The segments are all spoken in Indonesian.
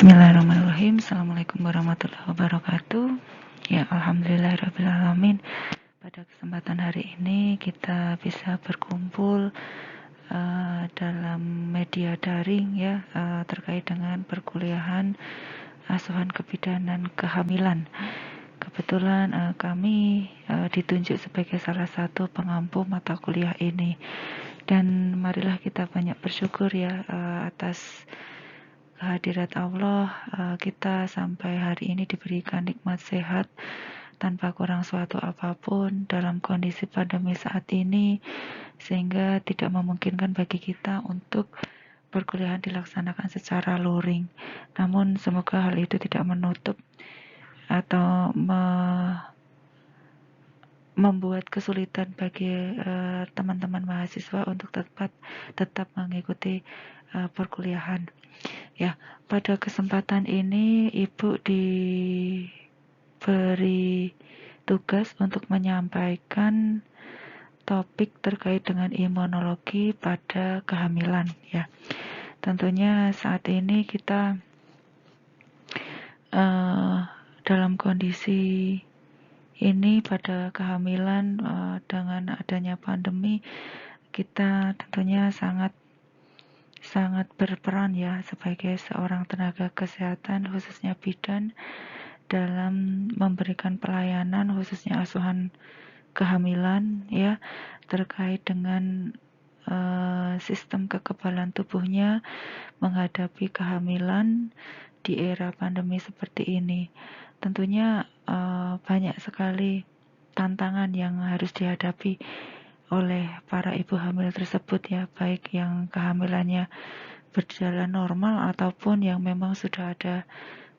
Bismillahirrahmanirrahim. Assalamualaikum warahmatullahi wabarakatuh. Ya, alhamdulillahirrahmanirrahim. Pada kesempatan hari ini kita bisa berkumpul dalam media daring ya, terkait dengan perkuliahan asuhan kebidanan kehamilan. Kebetulan kami ditunjuk sebagai salah satu pengampu mata kuliah ini, dan marilah kita banyak bersyukur ya atas kehadirat Allah. Kita sampai hari ini diberikan nikmat sehat tanpa kurang suatu apapun dalam kondisi pandemi saat ini, sehingga tidak memungkinkan bagi kita untuk perkuliahan dilaksanakan secara luring. Namun semoga hal itu tidak menutup atau membuat kesulitan bagi teman-teman mahasiswa untuk tetap mengikuti perkuliahan. Ya, pada kesempatan ini Ibu diberi tugas untuk menyampaikan topik terkait dengan imunologi pada kehamilan ya. Tentunya saat ini kita dalam kondisi ini pada kehamilan dengan adanya pandemi, kita tentunya sangat berperan ya sebagai seorang tenaga kesehatan khususnya bidan dalam memberikan pelayanan khususnya asuhan kehamilan ya, terkait dengan sistem kekebalan tubuhnya menghadapi kehamilan di era pandemi seperti ini. Tentunya banyak sekali tantangan yang harus dihadapi oleh para ibu hamil tersebut ya, baik yang kehamilannya berjalan normal ataupun yang memang sudah ada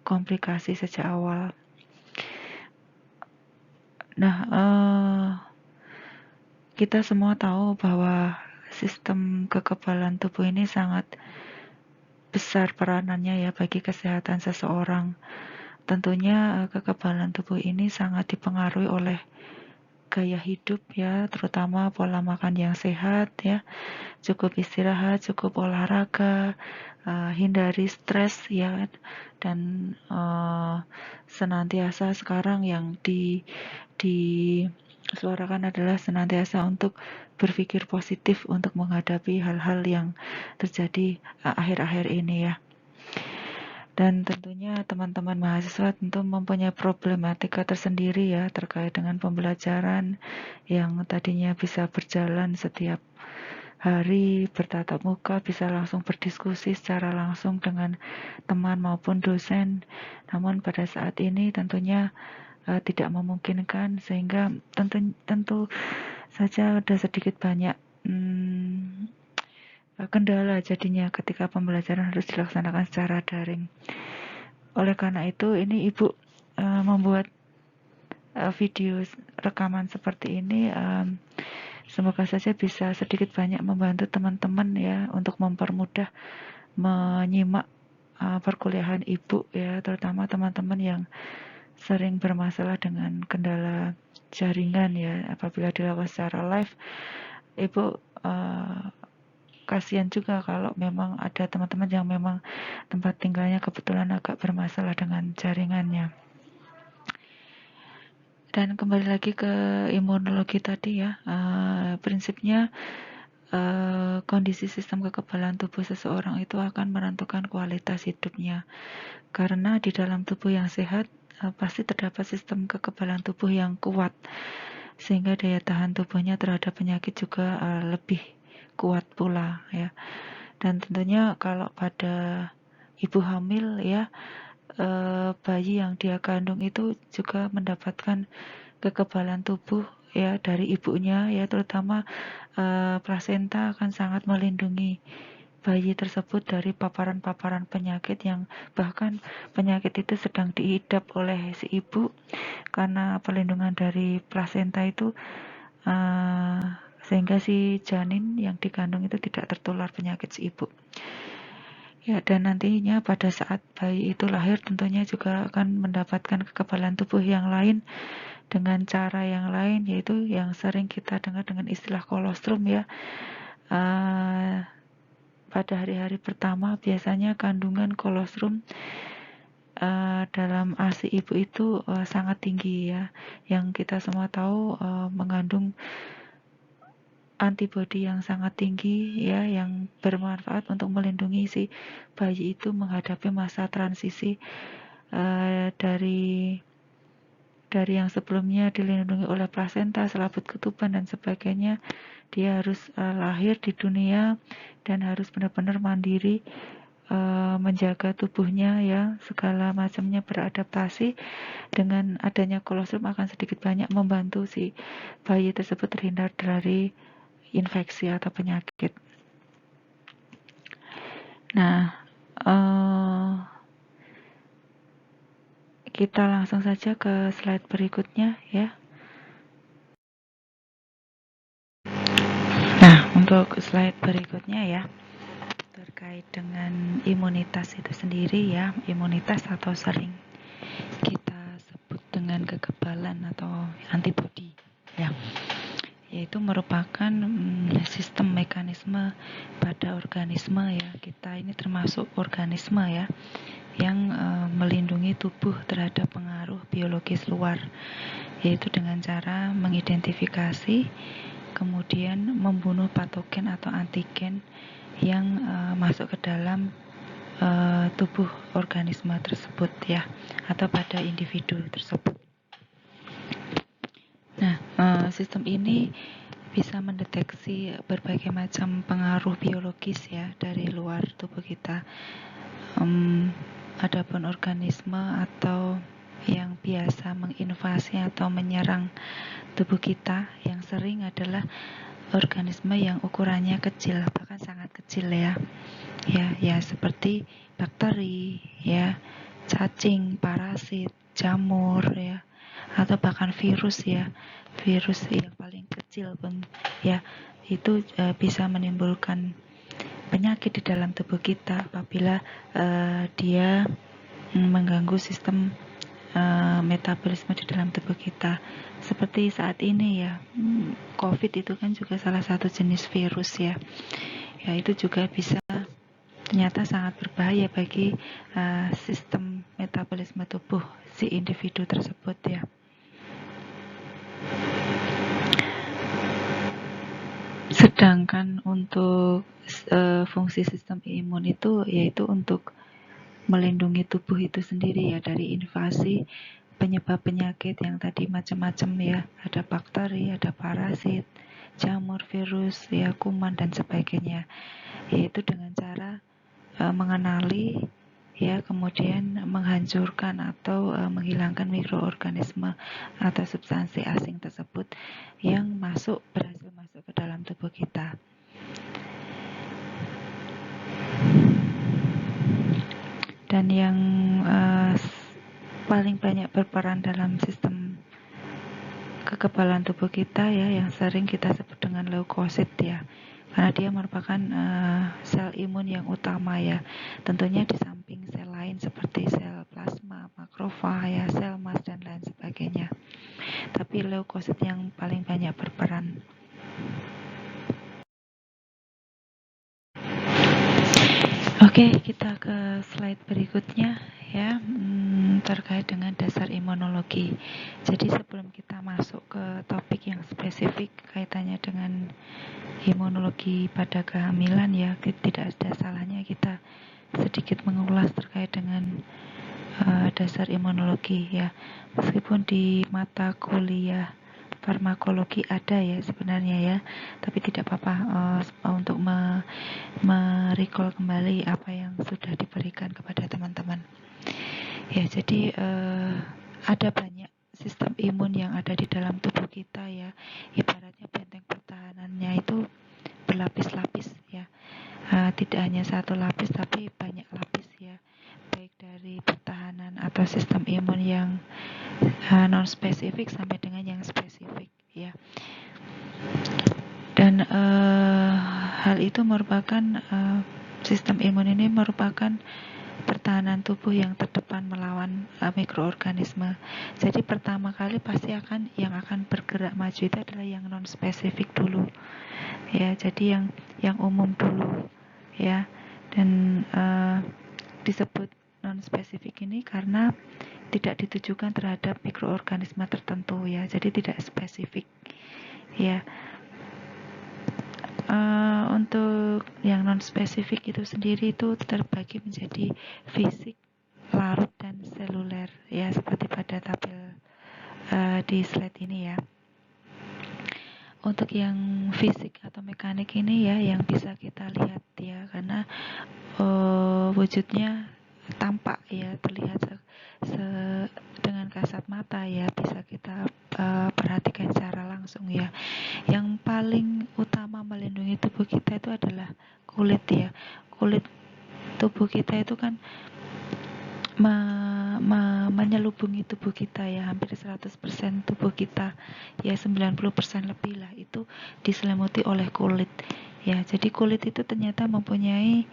komplikasi sejak awal. Nah, kita semua tahu bahwa sistem kekebalan tubuh ini sangat besar peranannya ya bagi kesehatan seseorang. Tentunya kekebalan tubuh ini sangat dipengaruhi oleh gaya hidup ya, terutama pola makan yang sehat ya, cukup istirahat, cukup olahraga, hindari stres ya, dan senantiasa sekarang yang disuarakan adalah senantiasa untuk berpikir positif untuk menghadapi hal-hal yang terjadi akhir-akhir ini ya. Dan tentunya teman-teman mahasiswa tentu mempunyai problematika tersendiri ya terkait dengan pembelajaran yang tadinya bisa berjalan setiap hari bertatap muka, bisa langsung berdiskusi secara langsung dengan teman maupun dosen. Namun pada saat ini tentunya tidak memungkinkan, sehingga tentu saja ada sedikit banyak kendala jadinya ketika pembelajaran harus dilaksanakan secara daring. Oleh karena itu ini Ibu membuat video rekaman seperti ini, semoga saja bisa sedikit banyak membantu teman-teman ya untuk mempermudah menyimak perkuliahan Ibu ya, terutama teman-teman yang sering bermasalah dengan kendala jaringan ya. Apabila dilakukan secara live, Ibu kasihan juga kalau memang ada teman-teman yang memang tempat tinggalnya kebetulan agak bermasalah dengan jaringannya. Dan kembali lagi ke imunologi tadi ya, prinsipnya kondisi sistem kekebalan tubuh seseorang itu akan menentukan kualitas hidupnya. Karena di dalam tubuh yang sehat pasti terdapat sistem kekebalan tubuh yang kuat, sehingga daya tahan tubuhnya terhadap penyakit juga lebih kuat pula ya. Dan tentunya kalau pada ibu hamil ya, bayi yang dia kandung itu juga mendapatkan kekebalan tubuh ya dari ibunya ya, terutama plasenta akan sangat melindungi bayi tersebut dari paparan-paparan penyakit yang bahkan penyakit itu sedang diidap oleh si ibu, karena perlindungan dari plasenta itu sehingga si janin yang dikandung itu tidak tertular penyakit si ibu. Ya, dan nantinya pada saat bayi itu lahir tentunya juga akan mendapatkan kekebalan tubuh yang lain dengan cara yang lain, yaitu yang sering kita dengar dengan istilah kolostrum ya. Pada hari-hari pertama biasanya kandungan kolostrum dalam ASI ibu itu sangat tinggi ya, yang kita semua tahu mengandung antibodi yang sangat tinggi ya, yang bermanfaat untuk melindungi si bayi itu menghadapi masa transisi dari yang sebelumnya dilindungi oleh plasenta, selaput ketuban dan sebagainya. Dia harus lahir di dunia dan harus benar-benar mandiri, menjaga tubuhnya ya, segala macamnya beradaptasi. Dengan adanya kolostrum akan sedikit banyak membantu si bayi tersebut terhindar dari infeksi atau penyakit. Nah, kita langsung saja ke slide berikutnya ya. Nah, untuk slide berikutnya ya, terkait dengan imunitas itu sendiri ya, imunitas atau sering kita sebut dengan kekebalan atau antibodi ya, yaitu merupakan sistem mekanisme pada organisme ya. Kita ini termasuk organisme ya, yang melindungi tubuh terhadap pengaruh biologis luar, yaitu dengan cara mengidentifikasi kemudian membunuh patogen atau antigen yang masuk ke dalam tubuh organisme tersebut ya, atau pada individu tersebut. Nah, sistem ini bisa mendeteksi berbagai macam pengaruh biologis ya dari luar tubuh kita. Adapun organisme atau yang biasa menginvasi atau menyerang tubuh kita yang sering adalah organisme yang ukurannya kecil, bahkan sangat kecil ya. Ya seperti bakteri ya, cacing, parasit, jamur ya, atau bahkan virus ya. Virus yang paling kecil pun ya, itu bisa menimbulkan penyakit di dalam tubuh kita apabila dia mengganggu sistem metabolisme di dalam tubuh kita. Seperti saat ini ya, COVID itu kan juga salah satu jenis virus ya. Ya, itu juga bisa ternyata sangat berbahaya bagi sistem metabolisme tubuh si individu tersebut ya. Sedangkan untuk fungsi sistem imun itu yaitu untuk melindungi tubuh itu sendiri ya dari invasi penyebab penyakit yang tadi macam-macam ya, ada bakteri, ada parasit, jamur, virus, ya kuman dan sebagainya. Yaitu dengan cara mengenali ya, kemudian menghancurkan atau menghilangkan mikroorganisme atau substansi asing tersebut yang berhasil masuk ke dalam tubuh kita. Dan yang paling banyak berperan dalam sistem kekebalan tubuh kita ya, yang sering kita sebut dengan leukosit ya, karena dia merupakan sel imun yang utama ya, tentunya di samping sel lain seperti sel plasma, makrofag ya, sel mas dan lain sebagainya. Tapi leukosit yang paling banyak berperan. Oke, kita ke slide berikutnya ya, terkait dengan dasar imunologi. Jadi sebelum kita masuk ke topik yang spesifik kaitannya dengan imunologi pada kehamilan ya, tidak ada salahnya kita sedikit mengulas terkait dengan dasar imunologi ya. Meskipun di mata kuliah farmakologi ada ya sebenarnya ya, tapi tidak apa-apa untuk merecall kembali apa yang sudah diberikan kepada teman-teman. Ya, jadi ada banyak sistem imun yang ada di dalam tubuh kita ya. Ibaratnya benteng pertahanannya itu berlapis-lapis ya. Tidak hanya satu lapis tapi banyak lapis ya. Baik dari pertahanan atau sistem imun yang non spesifik sampai dengan yang spesifik ya. Dan hal itu merupakan sistem imun ini merupakan pertahanan tubuh yang terdepan melawan mikroorganisme. Jadi pertama kali pasti yang akan bergerak maju itu adalah yang non spesifik dulu ya. Jadi yang umum dulu ya, dan disebut non non-spesifik ini karena tidak ditujukan terhadap mikroorganisme tertentu ya, jadi tidak spesifik ya. Untuk yang non-spesifik itu sendiri itu terbagi menjadi fisik, larut, dan seluler ya, seperti pada tabel di slide ini ya. Untuk yang fisik atau mekanik ini ya, yang bisa kita lihat ya, karena wujudnya tampak ya, terlihat dengan kasat mata ya, bisa kita perhatikan secara langsung ya. Yang paling utama melindungi tubuh kita itu adalah kulit ya. Kulit tubuh kita itu kan menyelubungi tubuh kita ya, hampir 100% tubuh kita ya, 90% lebih lah itu diselimuti oleh kulit ya. Jadi kulit itu ternyata mempunyai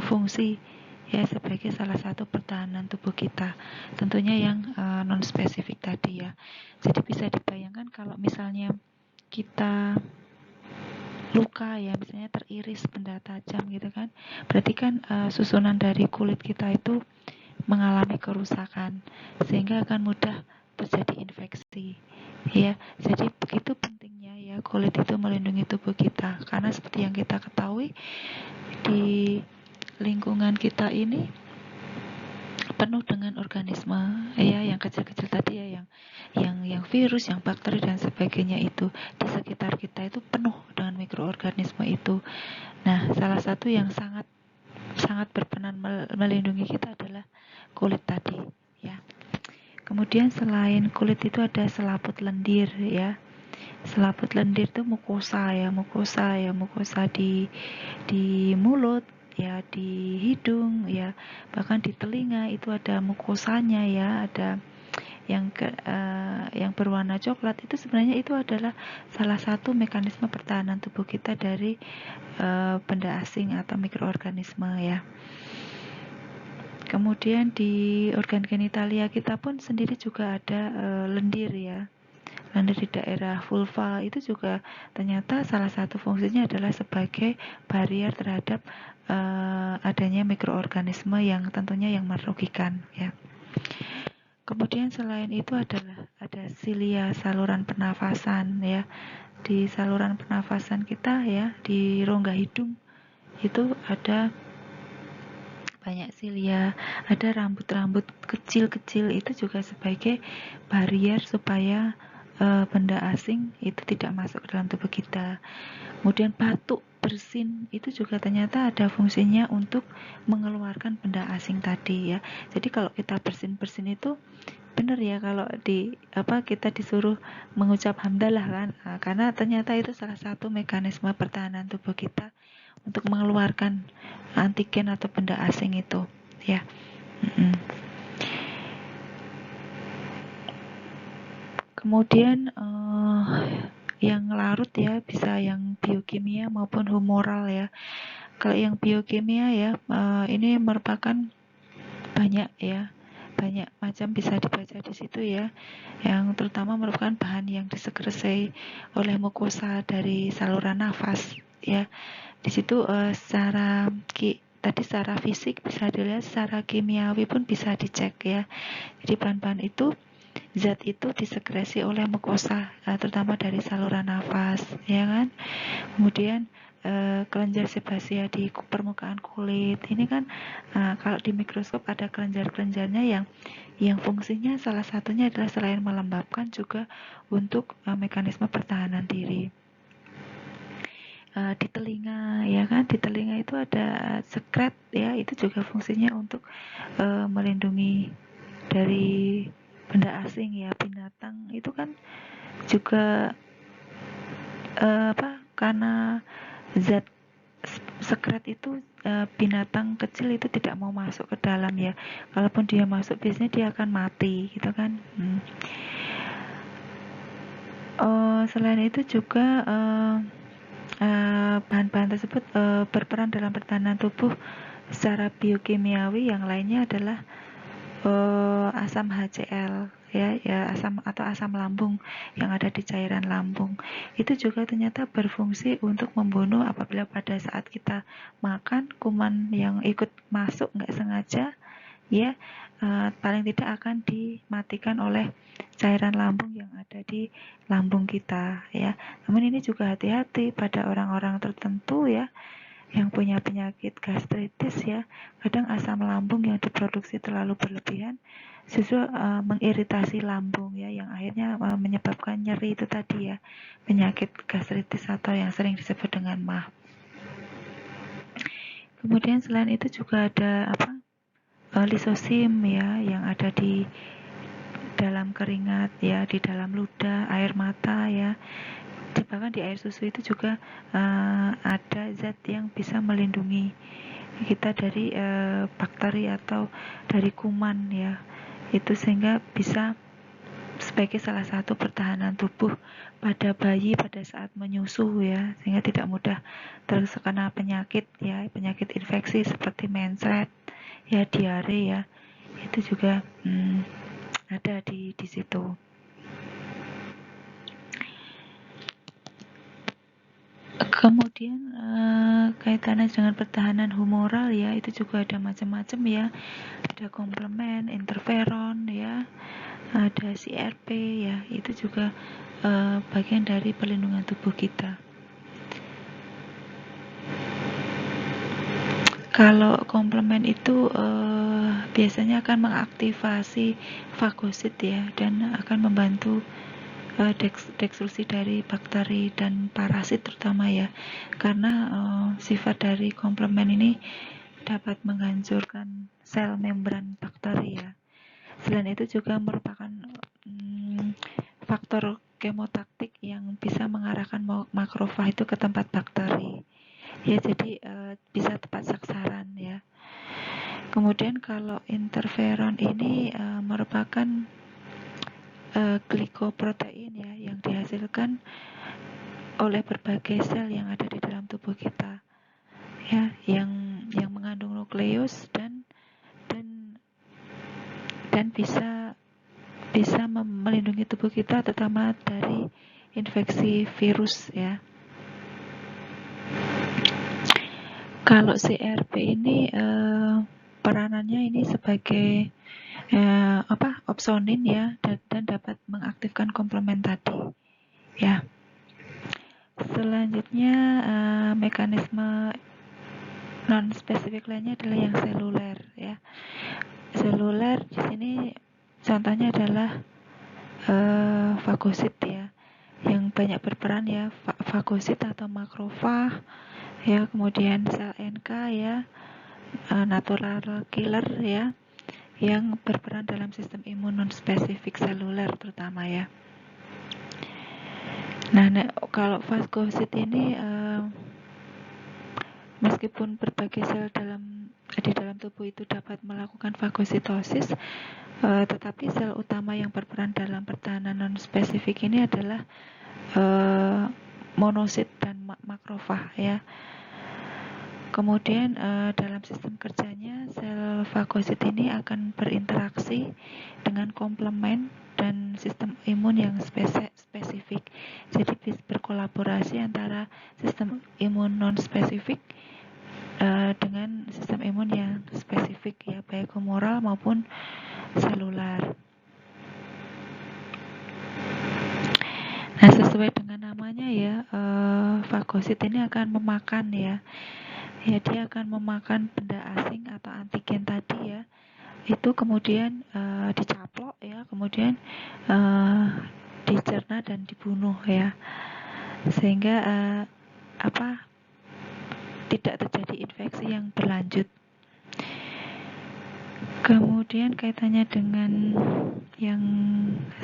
fungsi ya sebagai salah satu pertahanan tubuh kita, tentunya yang non spesifik tadi ya. Jadi bisa dibayangkan kalau misalnya kita luka ya, misalnya teriris benda tajam gitu kan, berarti kan susunan dari kulit kita itu mengalami kerusakan sehingga akan mudah terjadi infeksi ya. Jadi begitu pentingnya ya kulit itu melindungi tubuh kita, karena seperti yang kita ketahui di lingkungan kita ini penuh dengan organisme ya, yang kecil-kecil tadi ya, yang virus, yang bakteri dan sebagainya itu di sekitar kita itu penuh dengan mikroorganisme itu. Nah, salah satu yang sangat berperan melindungi kita adalah kulit tadi ya. Kemudian selain kulit itu ada selaput lendir ya. Selaput lendir itu mukosa di mulut ya, di hidung ya, bahkan di telinga itu ada mukosanya ya, ada yang berwarna coklat. Itu sebenarnya itu adalah salah satu mekanisme pertahanan tubuh kita dari benda asing atau mikroorganisme ya. Kemudian di organ genitalia kita pun sendiri juga ada lendir ya. Lendir di daerah vulva itu juga ternyata salah satu fungsinya adalah sebagai barier terhadap adanya mikroorganisme yang tentunya yang merugikan ya. Kemudian selain itu ada silia, saluran pernafasan ya. Di saluran pernafasan kita ya, di rongga hidung itu ada banyak silia, ada rambut-rambut kecil-kecil, itu juga sebagai barier supaya benda asing itu tidak masuk ke dalam tubuh kita. Kemudian batuk, bersin itu juga ternyata ada fungsinya untuk mengeluarkan benda asing tadi ya. Jadi kalau kita bersin itu benar ya, kalau kita disuruh mengucap hamdalah kan, karena ternyata itu salah satu mekanisme pertahanan tubuh kita untuk mengeluarkan antigen atau benda asing itu ya. Kemudian yang larut ya, bisa yang biokimia maupun humoral ya. Kalau yang biokimia ya, ini merupakan banyak macam bisa dibaca di situ ya. Yang terutama merupakan bahan yang disekresi oleh mukosa dari saluran nafas ya. Di situ secara fisik bisa dilihat, secara kimiawi pun bisa dicek ya. Jadi bahan-bahan itu, zat itu disekresi oleh mukosa, terutama dari saluran nafas ya kan. Kemudian kelenjar sebasia di permukaan kulit ini kan, kalau di mikroskop ada kelenjar-kelenjarnya yang fungsinya salah satunya adalah selain melembabkan juga untuk mekanisme pertahanan diri. Di telinga ya kan, di telinga itu ada sekret ya, itu juga fungsinya untuk melindungi dari benda asing ya, binatang itu kan juga karena zat sekret itu, binatang kecil itu tidak mau masuk ke dalam ya. Kalaupun dia masuk biasanya dia akan mati gitu kan. Selain itu juga bahan-bahan tersebut berperan dalam pertahanan tubuh secara biokimiawi. Yang lainnya adalah asam HCl ya asam atau asam lambung yang ada di cairan lambung. Itu juga ternyata berfungsi untuk membunuh apabila pada saat kita makan kuman yang ikut masuk nggak sengaja, ya paling tidak akan dimatikan oleh cairan lambung yang ada di lambung kita, ya. Namun ini juga hati-hati pada orang-orang tertentu, ya, yang punya penyakit gastritis, ya. Kadang asam lambung yang diproduksi terlalu berlebihan justru mengiritasi lambung, ya, yang akhirnya menyebabkan nyeri itu tadi, ya, penyakit gastritis atau yang sering disebut dengan MAH. Kemudian selain itu juga ada lisosim, ya, yang ada di dalam keringat, ya, di dalam ludah, air mata, ya. Bahkan di air susu itu juga ada zat yang bisa melindungi kita dari bakteri atau dari kuman, ya. Itu sehingga bisa sebagai salah satu pertahanan tubuh pada bayi pada saat menyusu, ya, sehingga tidak mudah terkena penyakit, ya, penyakit infeksi seperti mencret, ya, diare, ya. Itu juga ada di situ. Kemudian kaitannya dengan pertahanan humoral, ya, itu juga ada macam-macam, ya. Ada komplemen, interferon, ya, ada CRP, ya, itu juga bagian dari perlindungan tubuh kita. Kalau komplemen itu biasanya akan mengaktifasi fagosit, ya, dan akan membantu destruksi dari bakteri dan parasit terutama, ya, karena sifat dari komplemen ini dapat menghancurkan sel membran bakteri, ya. Selain itu juga merupakan faktor kemotaktik yang bisa mengarahkan makrofag itu ke tempat bakteri, ya, jadi bisa tepat sasaran, ya. Kemudian kalau interferon ini merupakan glikoprotein, ya, yang dihasilkan oleh berbagai sel yang ada di dalam tubuh kita, ya, yang mengandung nukleus dan bisa melindungi tubuh kita terutama dari infeksi virus, ya. Kalau CRP ini peranannya ini sebagai opsonin, ya, dan dapat mengaktifkan komplemen tadi, ya. Selanjutnya mekanisme non-spesifik lainnya adalah yang seluler, ya. Seluler di sini contohnya adalah fagosit, ya, yang banyak berperan, ya, fagosit atau makrofag, ya, kemudian sel NK, ya, natural killer, ya, yang berperan dalam sistem imun non-spesifik seluler terutama, ya. Nah, kalau fagosit ini meskipun berbagai sel di dalam tubuh itu dapat melakukan fagositosis, tetapi sel utama yang berperan dalam pertahanan non-spesifik ini adalah monosit dan makrofag, ya. Kemudian dalam sistem kerjanya sel fagosit ini akan berinteraksi dengan komplemen dan sistem imun yang spesifik. Jadi berkolaborasi antara sistem imun non-spesifik dengan sistem imun yang spesifik, ya, baik humoral maupun seluler. Nah, sesuai dengan namanya, ya, fagosit ini akan memakan, ya, dia akan memakan benda asing atau antigen tadi, ya, itu kemudian dicaplok, ya, kemudian dicerna dan dibunuh, ya, sehingga tidak terjadi infeksi yang berlanjut. Kemudian kaitannya dengan yang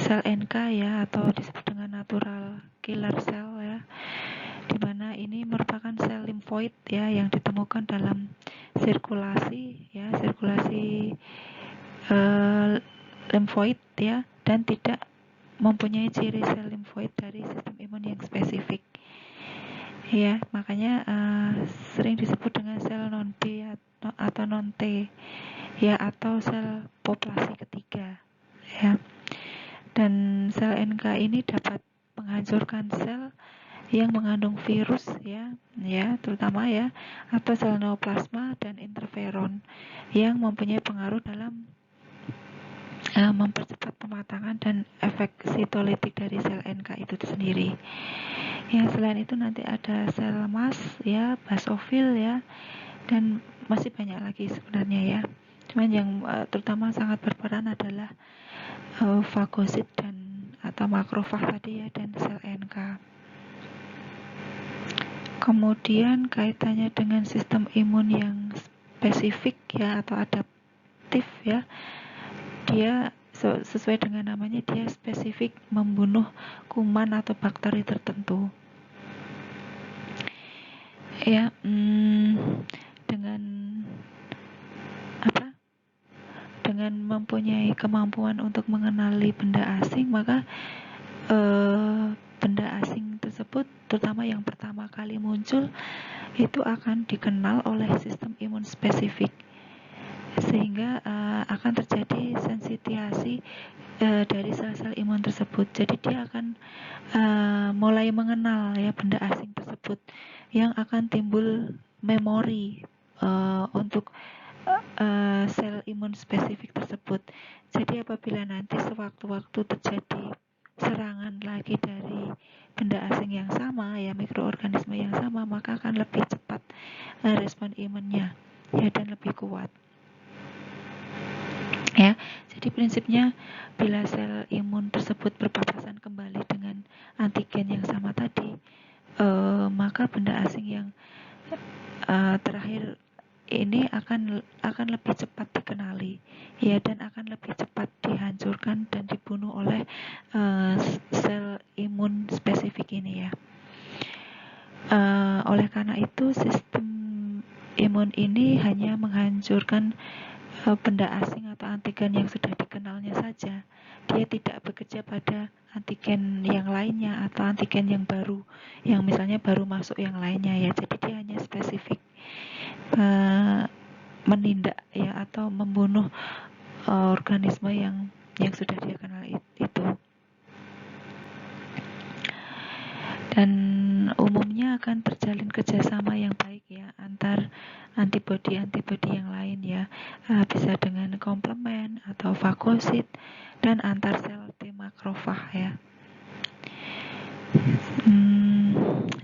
sel NK, ya, atau disebut dengan natural killer cell, ya, di mana ini merupakan sel limfoid, ya, yang ditemukan dalam sirkulasi, ya, limfoid, ya, dan tidak mempunyai ciri sel limfoid dari sistem imun yang spesifik, ya, makanya sering disebut dengan sel non-B atau non-T, ya, atau sel populasi ketiga, ya. Dan sel NK ini dapat menghancurkan sel yang mengandung virus ya terutama ya, atau sel neoplasma dan interferon yang mempunyai pengaruh dalam mempercepat pematangan dan efek sitolitik dari sel NK itu sendiri. Ya, selain itu nanti ada sel MAS ya, basofil ya, dan masih banyak lagi sebenarnya ya. Cuman yang terutama sangat berperan adalah fagosit dan atau makrofag tadi ya, dan sel NK. Kemudian kaitannya dengan sistem imun yang spesifik ya atau adaptif ya, dia sesuai dengan namanya, dia spesifik membunuh kuman atau bakteri tertentu ya. Dengan mempunyai kemampuan untuk mengenali benda asing, maka benda asing tersebut, terutama yang pertama kali muncul, itu akan dikenal oleh sistem imun spesifik, sehingga akan terjadi sensitiasi dari sel-sel imun tersebut. Jadi dia akan mulai mengenal ya benda asing tersebut, yang akan timbul memori untuk sel imun spesifik tersebut. Jadi apabila nanti sewaktu-waktu terjadi serangan lagi dari benda asing yang sama ya, mikroorganisme yang sama, maka akan lebih cepat respon imunnya ya, dan lebih kuat ya. Jadi prinsipnya, bila sel imun tersebut berpapasan kembali dengan antigen yang sama tadi, maka benda asing yang terakhir ini akan lebih cepat dikenali ya, dan akan lebih cepat dihancurkan dan dibunuh oleh sel imun spesifik ini ya. Oleh karena itu, sistem imun ini hanya menghancurkan benda asing atau antigen yang sudah dikenalnya saja. Dia tidak bekerja pada antigen yang lainnya atau antigen yang baru, yang misalnya baru masuk yang lainnya ya. Jadi dia hanya spesifik menindak ya atau membunuh organisme yang sudah dia kenal itu. Dan umumnya akan terjalin kerjasama yang baik ya antar antibodi yang lain ya, bisa dengan komplement atau fagosit, dan antar sel T makrofag ya.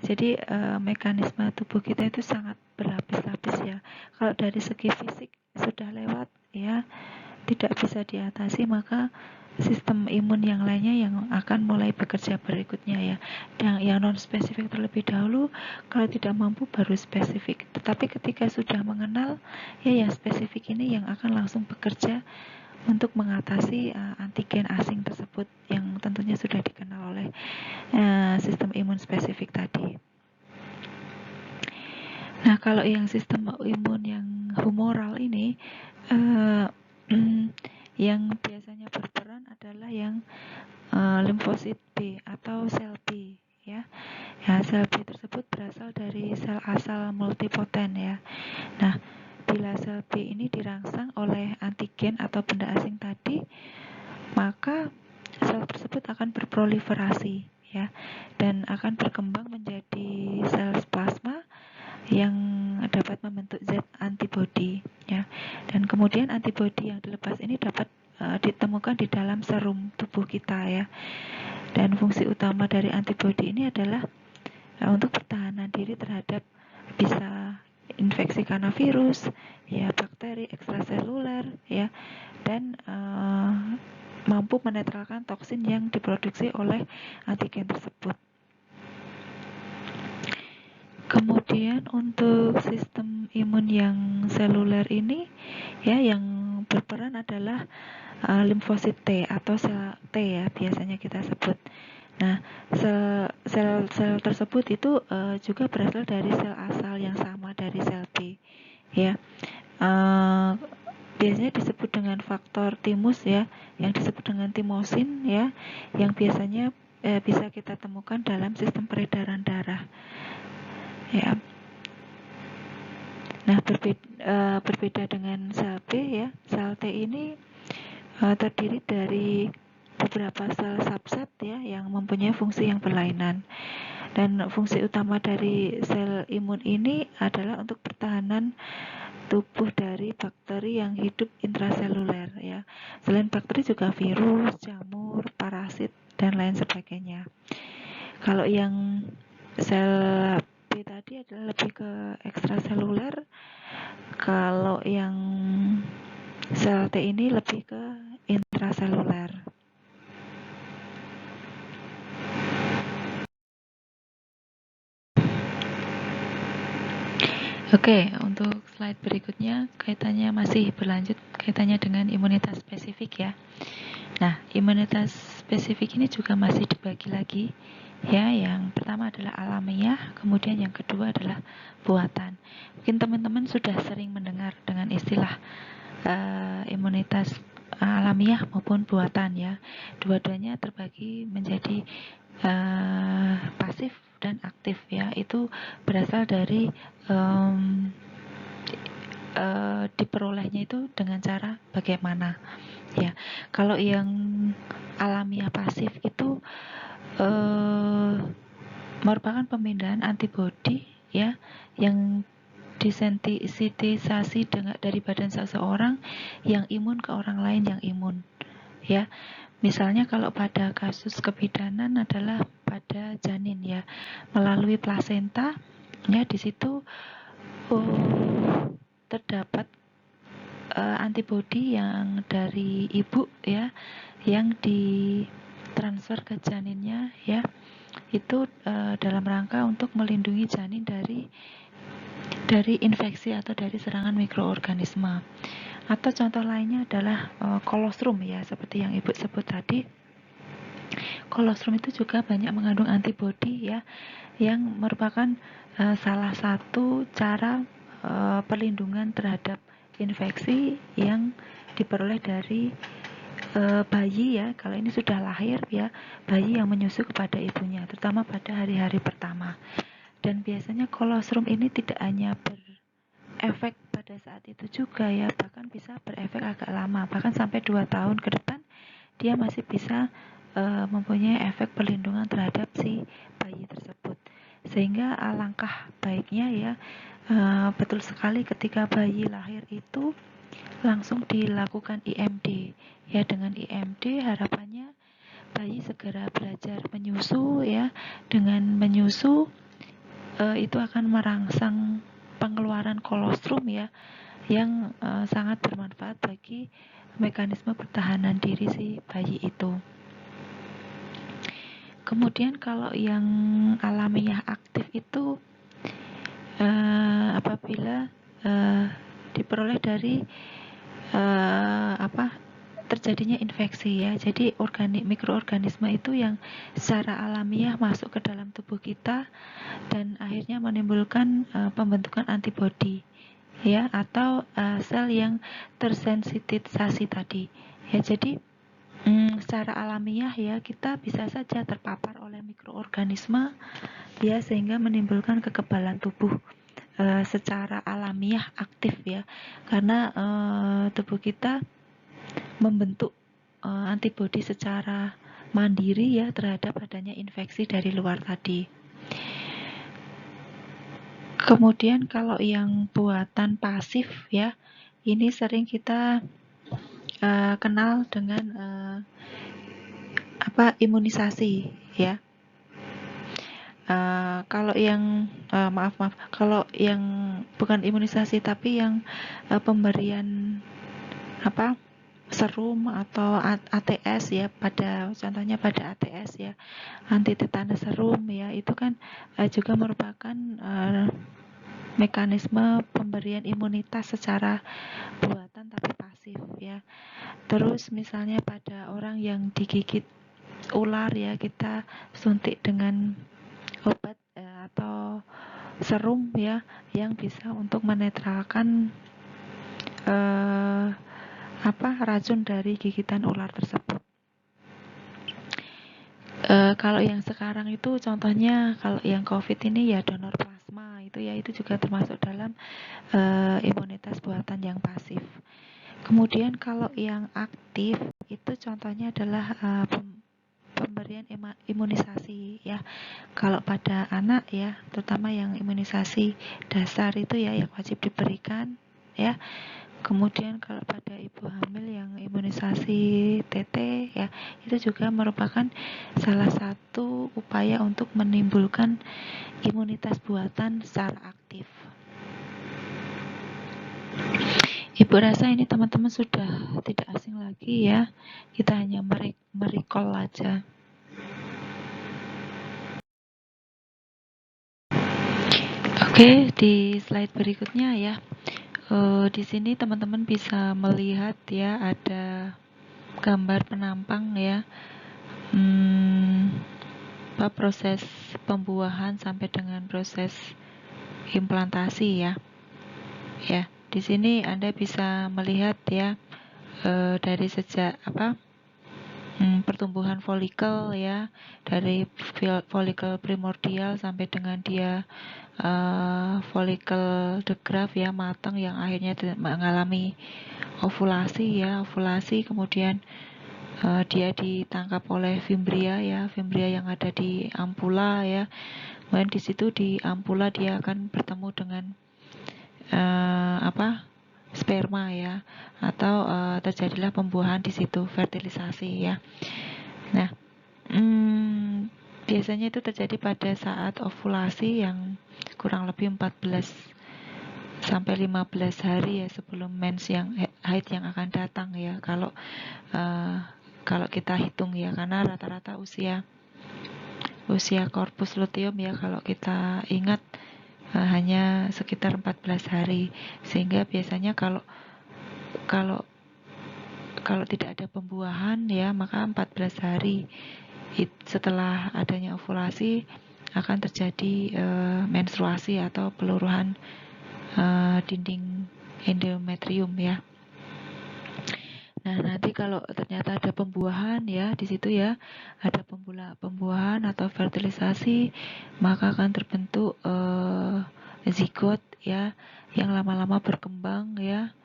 Jadi mekanisme tubuh kita itu sangat berlapis-lapis ya. Kalau dari segi fisik sudah lewat ya, tidak bisa diatasi, maka sistem imun yang lainnya yang akan mulai bekerja berikutnya ya. Dan yang non spesifik terlebih dahulu, kalau tidak mampu baru spesifik. Tetapi ketika sudah mengenal ya, yang spesifik ini yang akan langsung bekerja untuk mengatasi antigen asing tersebut yang tentunya sudah dikenal oleh sistem imun spesifik tadi. Nah, kalau yang sistem imun yang humoral ini, yang biasanya berperan adalah yang limfosit B atau sel B ya. Ya, sel B tersebut berasal dari sel asal multipoten ya. Nah, bila sel B ini dirangsang oleh antigen atau benda asing tadi, maka sel tersebut akan berproliferasi ya, dan akan berkembang menjadi sel plasma yang dapat membentuk zat antibodi ya. Dan kemudian antibodi yang dilepas ini dapat ditemukan di dalam serum tubuh kita ya. Dan fungsi utama dari antibodi ini adalah untuk pertahanan diri terhadap bisa infeksi karena virus ya, bakteri ekstraseluler ya, dan mampu menetralkan toksin yang diproduksi oleh antigen tersebut. Kemudian untuk sistem imun yang seluler ini ya, yang berperan adalah limfosit T atau sel T ya, biasanya kita sebut. Nah, sel tersebut itu juga berasal dari sel asal yang sama dari sel B ya. Biasanya disebut dengan faktor timus ya, yang disebut dengan timosin ya, yang biasanya bisa kita temukan dalam sistem peredaran darah ya. Nah, berbeda dengan sel B ya, sel T ini terdiri dari beberapa sel subset ya yang mempunyai fungsi yang berlainan. Dan fungsi utama dari sel imun ini adalah untuk pertahanan tubuh dari bakteri yang hidup intraseluler ya. Selain bakteri juga virus, jamur, parasit dan lain sebagainya. Kalau yang sel B tadi adalah lebih ke ekstraseluler. Kalau yang sel T ini lebih ke intraseluler. Oke, untuk slide berikutnya kaitannya masih berlanjut kaitannya dengan imunitas spesifik ya. Nah, imunitas spesifik ini juga masih dibagi lagi ya. Yang pertama adalah alamiah, kemudian yang kedua adalah buatan. Mungkin teman-teman sudah sering mendengar dengan istilah imunitas alamiah maupun buatan ya. Dua-duanya terbagi menjadi pasif dan aktif ya. Itu berasal dari diperolehnya itu dengan cara bagaimana ya. Kalau yang alamiah pasif itu merupakan pemindahan antibodi ya yang disintetisasi dari badan seseorang yang imun ke orang lain yang imun ya. Misalnya kalau pada kasus kebidanan adalah pada janin ya, melalui plasenta ya, di situ terdapat antibodi yang dari ibu ya, yang ditransfer ke janinnya ya, itu dalam rangka untuk melindungi janin dari infeksi atau dari serangan mikroorganisme. Atau contoh lainnya adalah kolostrum ya, seperti yang ibu sebut tadi. Kolostrum itu juga banyak mengandung antibodi ya, yang merupakan salah satu cara perlindungan terhadap infeksi yang diperoleh dari bayi ya. Kalau ini sudah lahir ya, bayi yang menyusu kepada ibunya, terutama pada hari-hari pertama. Dan biasanya kolostrum ini tidak hanya berefek pada saat itu juga ya, bahkan bisa berefek agak lama, bahkan sampai 2 tahun ke depan dia masih bisa mempunyai efek perlindungan terhadap si bayi tersebut. Sehingga alangkah baiknya ya, betul sekali ketika bayi lahir itu langsung dilakukan IMD ya. Dengan IMD harapannya bayi segera belajar menyusu ya. Dengan menyusu itu akan merangsang pengeluaran kolostrum ya, yang sangat bermanfaat bagi mekanisme pertahanan diri si bayi itu. Kemudian kalau yang alamiah aktif itu apabila diperoleh dari terjadinya infeksi ya. Jadi mikroorganisme itu yang secara alamiah masuk ke dalam tubuh kita dan akhirnya menimbulkan pembentukan antibodi ya, atau sel yang tersensitisasi tadi ya. Jadi secara alamiah ya, kita bisa saja terpapar oleh mikroorganisme ya, sehingga menimbulkan kekebalan tubuh secara alamiah aktif ya, karena tubuh kita membentuk antibodi secara mandiri ya terhadap adanya infeksi dari luar tadi. Kemudian kalau yang buatan pasif ya, ini sering kita kenal dengan imunisasi ya. Kalau yang kalau yang bukan imunisasi tapi yang pemberian serum atau ATS ya, contohnya pada ATS ya, anti tetanus serum ya, itu kan juga merupakan mekanisme pemberian imunitas secara buatan tapi pasif ya. Terus misalnya pada orang yang digigit ular ya, kita suntik dengan obat atau serum ya, yang bisa untuk menetralkan racun dari gigitan ular tersebut. Kalau yang sekarang itu contohnya, kalau yang COVID ini ya donor plasma itu ya, itu juga termasuk dalam imunitas buatan yang pasif. Kemudian kalau yang aktif itu contohnya adalah pemberian imunisasi ya. Kalau pada anak ya, terutama yang imunisasi dasar itu ya yang wajib diberikan ya. Kemudian kalau pada ibu hamil yang imunisasi TT ya, itu juga merupakan salah satu upaya untuk menimbulkan imunitas buatan secara aktif. Ibu rasa ini teman-teman sudah tidak asing lagi ya. Kita hanya merecall aja. Oke, di slide berikutnya ya. Di sini teman-teman bisa melihat ya, ada gambar penampang ya. Proses pembuahan sampai dengan proses implantasi ya. Ya, di sini Anda bisa melihat ya, dari sejak pertumbuhan folikel ya, dari folikel primordial sampai dengan dia folikel degraf ya, matang, yang akhirnya mengalami ovulasi ya, kemudian dia ditangkap oleh fimbria ya, fimbria yang ada di ampula ya. Kemudian di situ di ampula dia akan bertemu dengan sperma ya, atau terjadilah pembuahan di situ, fertilisasi ya. Nah, biasanya itu terjadi pada saat ovulasi yang kurang lebih 14 sampai 15 hari ya sebelum mens yang haid yang akan datang ya. Kalau kita hitung ya, karena rata-rata usia corpus luteum ya, kalau kita ingat hanya sekitar 14 hari, sehingga biasanya kalau tidak ada pembuahan ya, maka 14 hari setelah adanya ovulasi akan terjadi menstruasi atau peluruhan dinding endometrium ya. Nah, nanti kalau ternyata ada pembuahan ya di situ ya, ada pembuahan atau fertilisasi, maka akan terbentuk zigot ya, yang lama-lama berkembang ya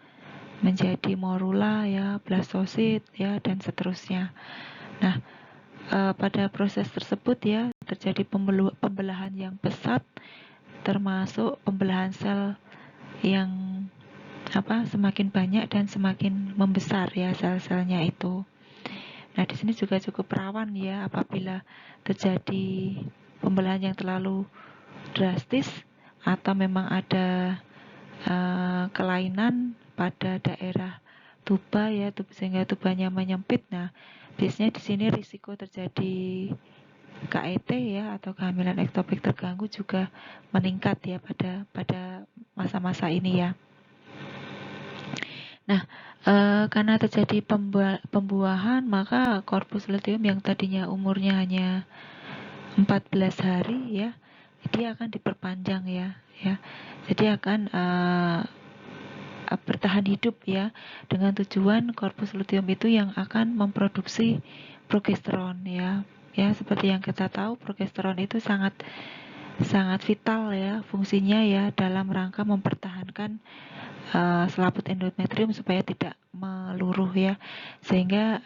menjadi morula ya, blastosit ya, dan seterusnya. Nah, pada proses tersebut ya terjadi pembelahan yang pesat, termasuk pembelahan sel yang semakin banyak dan semakin membesar ya sel-selnya itu. Nah, di sini juga cukup rawan ya apabila terjadi pembelahan yang terlalu drastis atau memang ada kelainan pada daerah tuba ya, sehingga tubanya menyempit. Nah, biasanya di sini risiko terjadi KET ya, atau kehamilan ektopik terganggu juga meningkat ya pada masa-masa ini ya. Nah, karena terjadi pembuahan, maka corpus luteum yang tadinya umurnya hanya 14 hari ya, dia akan diperpanjang ya. Jadi akan bertahan hidup ya, dengan tujuan corpus luteum itu yang akan memproduksi progesteron ya. Ya, seperti yang kita tahu, progesteron itu sangat vital ya fungsinya ya, dalam rangka mempertahankan selaput endometrium supaya tidak meluruh ya, sehingga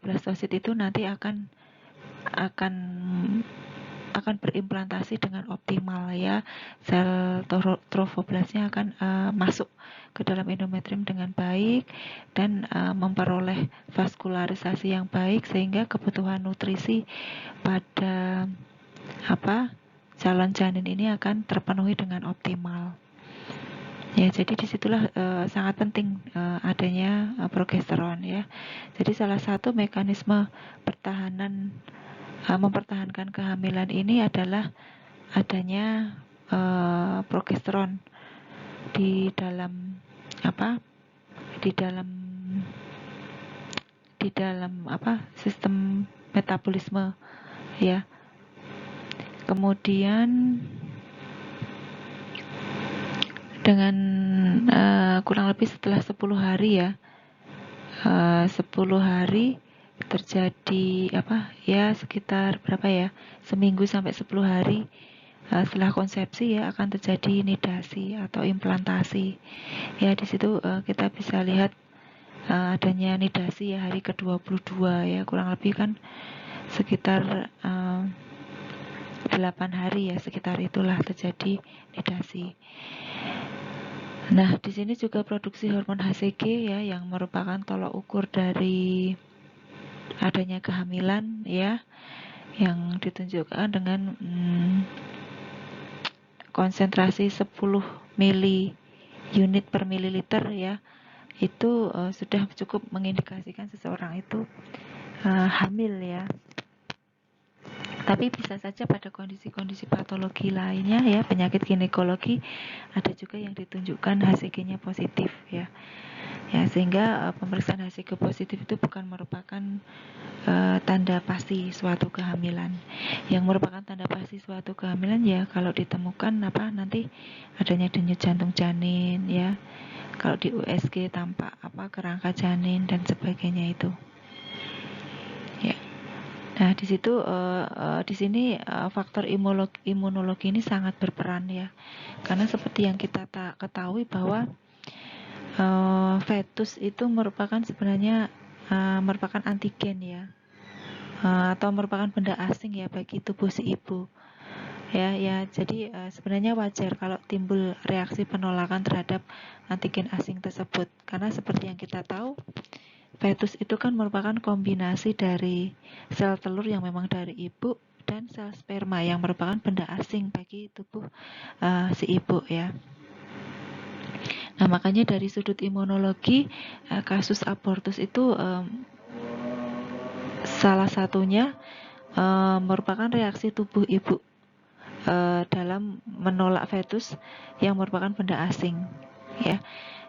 blastosit itu nanti akan berimplantasi dengan optimal ya. Sel trofoblastnya akan masuk ke dalam endometrium dengan baik dan memperoleh vaskularisasi yang baik, sehingga kebutuhan nutrisi pada calon janin ini akan terpenuhi dengan optimal. Ya, jadi disitulah sangat penting adanya progesteron ya. Jadi salah satu mekanisme mempertahankan kehamilan ini adalah adanya progesteron di dalam sistem metabolisme ya. Kemudian dengan kurang lebih setelah 10 hari ya, 10 hari terjadi sekitar berapa ya, seminggu sampai 10 hari setelah konsepsi ya, akan terjadi nidasi atau implantasi ya. Di situ kita bisa lihat adanya nidasi ya hari ke-22 ya, kurang lebih kan sekitar 8 hari ya, sekitar itulah terjadi nidasi. Nah, di sini juga produksi hormon HCG ya, yang merupakan tolok ukur dari adanya kehamilan ya, yang ditunjukkan dengan konsentrasi 10 mili unit per mililiter ya, itu sudah cukup mengindikasikan seseorang itu hamil ya. Tapi bisa saja pada kondisi-kondisi patologi lainnya ya, penyakit ginekologi, ada juga yang ditunjukkan HCG-nya positif ya. Ya, sehingga pemeriksaan HCG positif itu bukan merupakan tanda pasti suatu kehamilan. Yang merupakan tanda pasti suatu kehamilan ya kalau ditemukan nanti adanya denyut jantung janin ya. Kalau di USG tampak kerangka janin dan sebagainya itu. Ya. Nah, di situ di sini faktor imunologi ini sangat berperan ya. Karena seperti yang kita ketahui bahwa fetus itu merupakan sebenarnya merupakan antigen ya. Atau merupakan benda asing ya bagi tubuh si ibu. Ya, jadi sebenarnya wajar kalau timbul reaksi penolakan terhadap antigen asing tersebut. Karena seperti yang kita tahu, fetus itu kan merupakan kombinasi dari sel telur yang memang dari ibu dan sel sperma yang merupakan benda asing bagi tubuh si ibu ya. Nah, makanya dari sudut imunologi, kasus abortus itu salah satunya merupakan reaksi tubuh ibu dalam menolak fetus yang merupakan benda asing ya.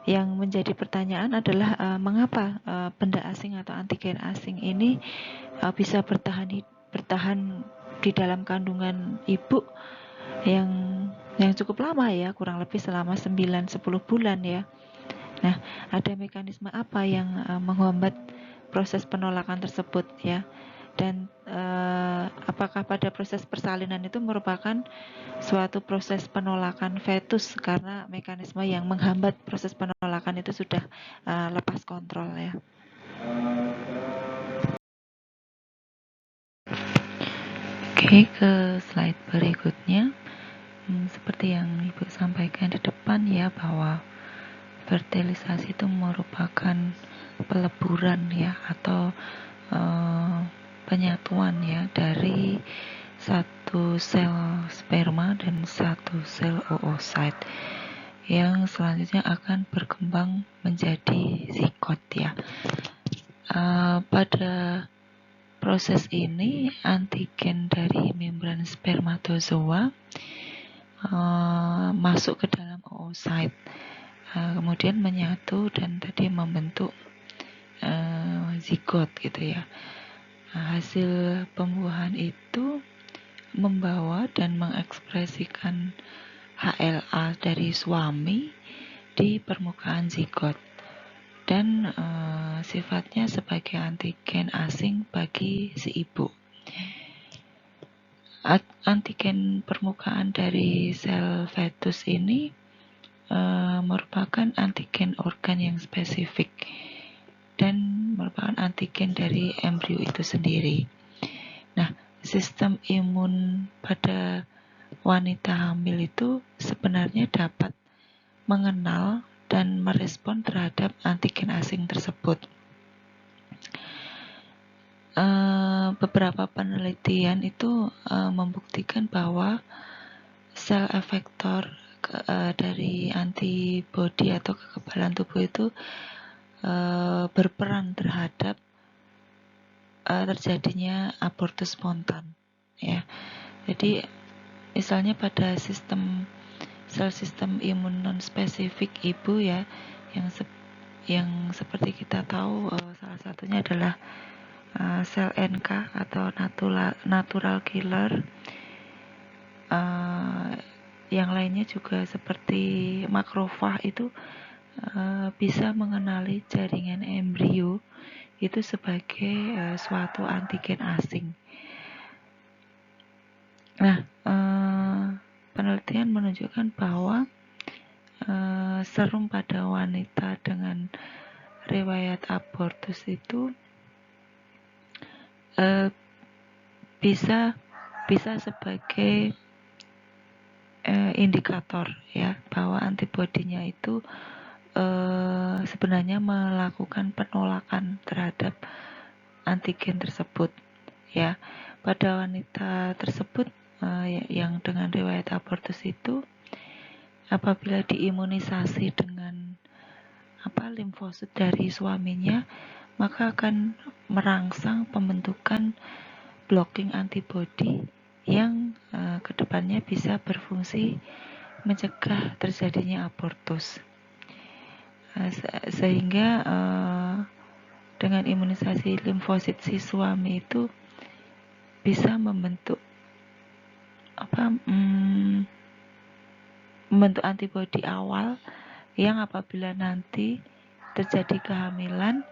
Yang menjadi pertanyaan adalah mengapa benda asing atau antigen asing ini bisa bertahan di dalam kandungan ibu yang cukup lama ya, kurang lebih selama 9-10 bulan ya. Nah, ada mekanisme apa yang menghambat proses penolakan tersebut ya? Dan apakah pada proses persalinan itu merupakan suatu proses penolakan fetus karena mekanisme yang menghambat proses penolakan itu sudah lepas kontrol ya. Oke, ke slide berikutnya. Seperti yang Ibu sampaikan di depan ya, bahwa fertilisasi itu merupakan peleburan ya, atau penyatuan ya dari satu sel sperma dan satu sel oocyte yang selanjutnya akan berkembang menjadi zigot ya. Pada proses ini antigen dari membran spermatozoa masuk ke dalam oocyte, kemudian menyatu dan tadi membentuk zigot gitu ya. Hasil pembuahan itu membawa dan mengekspresikan HLA dari suami di permukaan zigot dan sifatnya sebagai antigen asing bagi si ibu. Antigen permukaan dari sel fetus ini merupakan antigen organ yang spesifik dan merupakan antigen dari embrio itu sendiri. Nah, sistem imun pada wanita hamil itu sebenarnya dapat mengenal dan merespon terhadap antigen asing tersebut. Beberapa penelitian itu membuktikan bahwa sel efektor dari antibodi atau kekebalan tubuh itu berperan terhadap terjadinya abortus spontan ya. Jadi misalnya pada sistem imun non spesifik ibu ya, yang seperti kita tahu salah satunya adalah sel NK atau natural killer. Yang lainnya juga seperti makrofag itu bisa mengenali jaringan embrio itu sebagai suatu antigen asing. Nah, penelitian menunjukkan bahwa serum pada wanita dengan riwayat abortus itu bisa sebagai indikator ya bahwa antibodinya itu sebenarnya melakukan penolakan terhadap antigen tersebut ya. Pada wanita tersebut yang dengan riwayat abortus itu, apabila diimunisasi dengan limfosit dari suaminya, maka akan merangsang pembentukan blocking antibody yang kedepannya bisa berfungsi mencegah terjadinya abortus. Sehingga dengan imunisasi limfosit si suami itu bisa membentuk antibodi awal yang apabila nanti terjadi kehamilan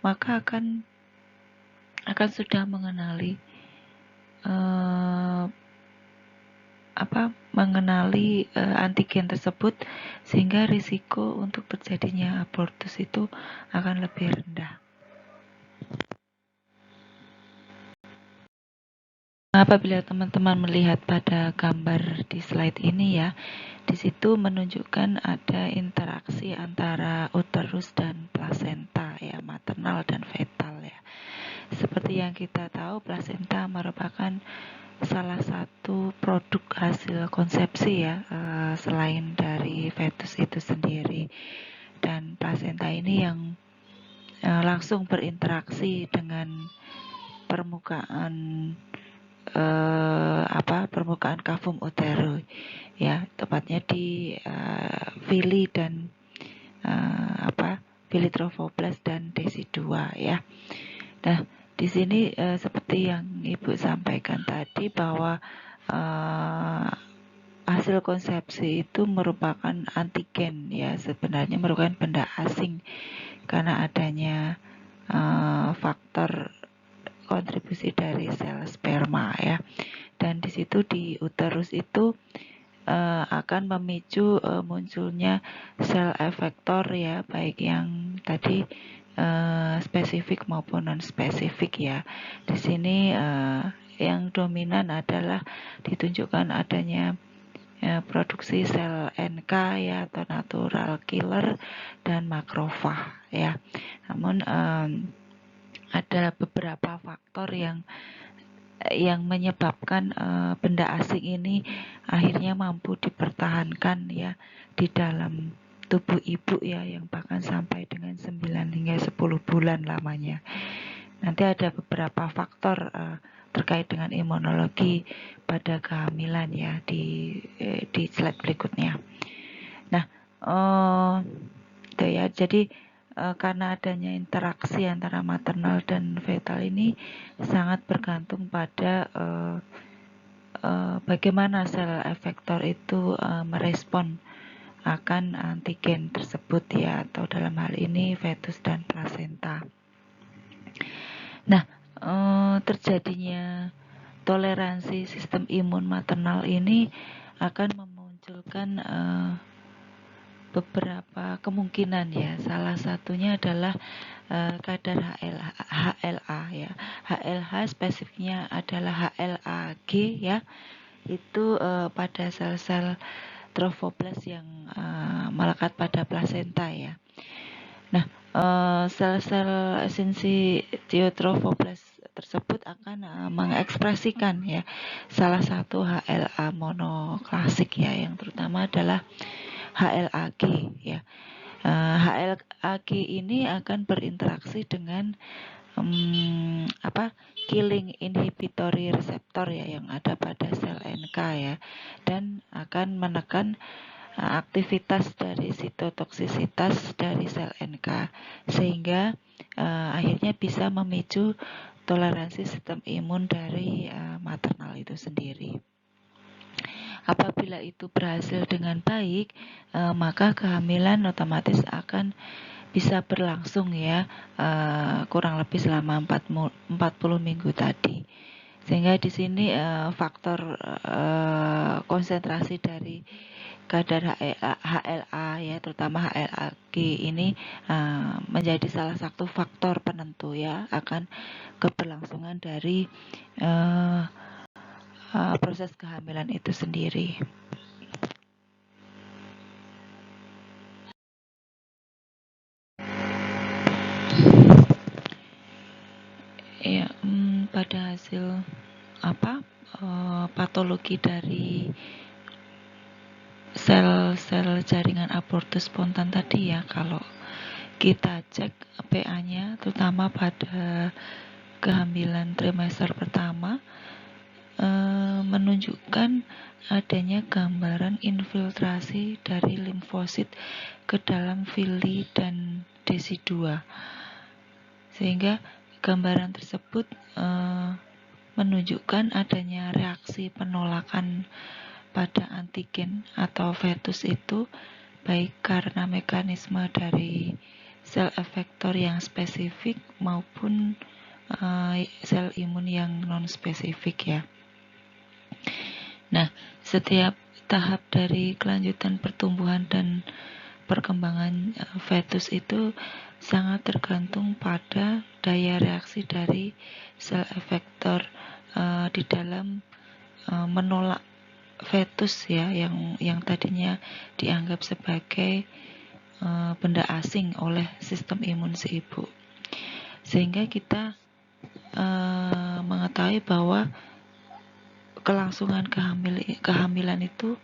maka akan sudah mengenali antigen tersebut, sehingga risiko untuk terjadinya abortus itu akan lebih rendah. Apabila teman-teman melihat pada gambar di slide ini ya, di situ menunjukkan ada interaksi antara uterus dan plasenta ya, maternal dan fetal ya. Seperti yang kita tahu, plasenta merupakan salah satu produk hasil konsepsi ya, selain dari fetus itu sendiri. Dan plasenta ini yang langsung berinteraksi dengan permukaan kavum utero ya, tepatnya di villi dan villi trophoblast dan desi2 ya. Nah, di sini seperti yang Ibu sampaikan tadi bahwa hasil konsepsi itu merupakan antigen ya, sebenarnya merupakan benda asing karena adanya faktor kontribusi dari sel sperma ya. Dan di situ di uterus itu akan memicu munculnya sel efektor ya, baik yang tadi spesifik maupun non spesifik ya. Di sini yang dominan adalah ditunjukkan adanya produksi sel NK ya, atau natural killer, dan makrofag ya. Namun ada beberapa faktor yang menyebabkan benda asing ini akhirnya mampu dipertahankan ya di dalam tubuh ibu ya, yang bahkan sampai dengan 9 hingga 10 bulan lamanya. Nanti ada beberapa faktor terkait dengan imunologi pada kehamilan ya di slide berikutnya. Nah, itu ya. Jadi karena adanya interaksi antara maternal dan fetal ini sangat bergantung pada bagaimana sel efektor itu merespon akan antigen tersebut ya, atau dalam hal ini fetus dan plasenta. Nah, terjadinya toleransi sistem imun maternal ini akan memunculkan beberapa kemungkinan ya. Salah satunya adalah kadar HLA ya. HLH spesifiknya adalah HLA-G ya. Itu pada sel-sel trophoblast yang melekat pada plasenta ya. Nah, sel-sel sincitiotrofoblast tersebut akan mengekspresikan ya salah satu HLA monoklasik ya, yang terutama adalah HLA-G ya. HLA-G ini akan berinteraksi dengan killing inhibitory receptor ya yang ada pada sel NK ya, dan akan menekan aktivitas dari sitotoksisitas dari sel NK, sehingga akhirnya bisa memicu toleransi sistem imun dari maternal itu sendiri. Apabila itu berhasil dengan baik, maka kehamilan otomatis akan bisa berlangsung ya, kurang lebih selama 40 minggu tadi. Sehingga di sini faktor konsentrasi dari kadar HLA ya, terutama HLA-G ini menjadi salah satu faktor penentu ya akan keberlangsungan dari proses kehamilan itu sendiri. Ya, pada hasil patologi dari sel-sel jaringan abortus spontan tadi ya, kalau kita cek PA-nya terutama pada kehamilan trimester pertama menunjukkan adanya gambaran infiltrasi dari limfosit ke dalam villi dan desi2, sehingga gambaran tersebut menunjukkan adanya reaksi penolakan pada antigen atau fetus itu, baik karena mekanisme dari sel efektor yang spesifik maupun sel imun yang non-spesifik ya. Nah, setiap tahap dari kelanjutan pertumbuhan dan perkembangan fetus itu sangat tergantung pada daya reaksi dari sel efektor di dalam menolak fetus ya, yang tadinya dianggap sebagai benda asing oleh sistem imun si ibu. Sehingga kita mengetahui bahwa kelangsungan kehamilan itu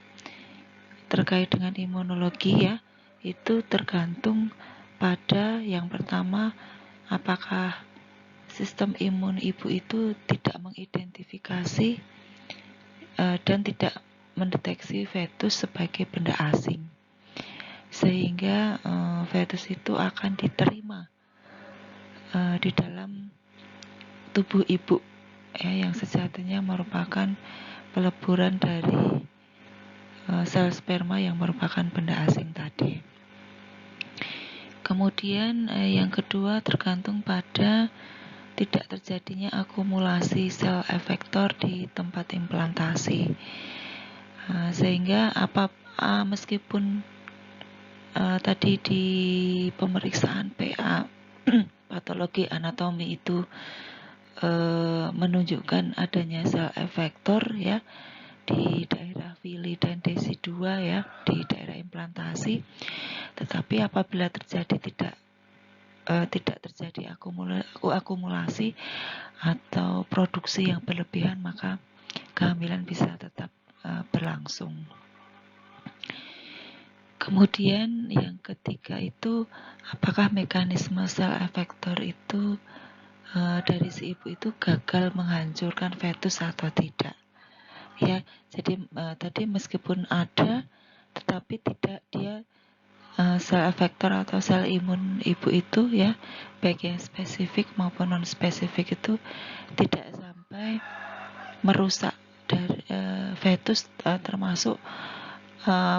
terkait dengan imunologi ya, itu tergantung pada yang pertama, apakah sistem imun ibu itu tidak mengidentifikasi dan tidak mendeteksi fetus sebagai benda asing, sehingga fetus itu akan diterima di dalam tubuh ibu ya, yang sejatinya merupakan peleburan dari sel sperma yang merupakan benda asing tadi. Kemudian yang kedua tergantung pada tidak terjadinya akumulasi sel efektor di tempat implantasi, sehingga meskipun tadi di pemeriksaan PA patologi anatomi itu menunjukkan adanya sel efektor ya di daerah villi dan desi2 ya, di daerah implantasi, tetapi apabila tidak terjadi akumulasi atau produksi yang berlebihan, maka kehamilan bisa tetap berlangsung. Kemudian yang ketiga itu, apakah mekanisme sel efektor itu dari si ibu itu gagal menghancurkan fetus atau tidak ya. Jadi tadi meskipun ada, tetapi tidak dia sel efektor atau sel imun ibu itu ya, baik yang spesifik maupun non spesifik itu tidak sampai merusak dari fetus, termasuk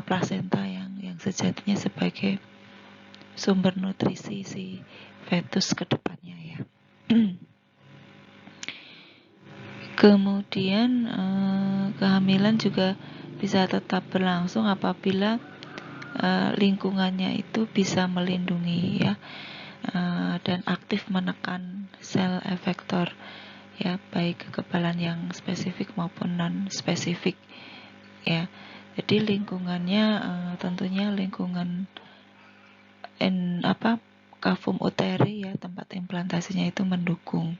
plasenta yang sejatinya sebagai sumber nutrisi si fetus ke depannya ya. Kemudian kehamilan juga bisa tetap berlangsung apabila lingkungannya itu bisa melindungi ya, dan aktif menekan sel efektor ya, baik kekebalan yang spesifik maupun non spesifik ya. Jadi lingkungannya tentunya lingkungan kavum uteri ya, tempat implantasinya itu mendukung.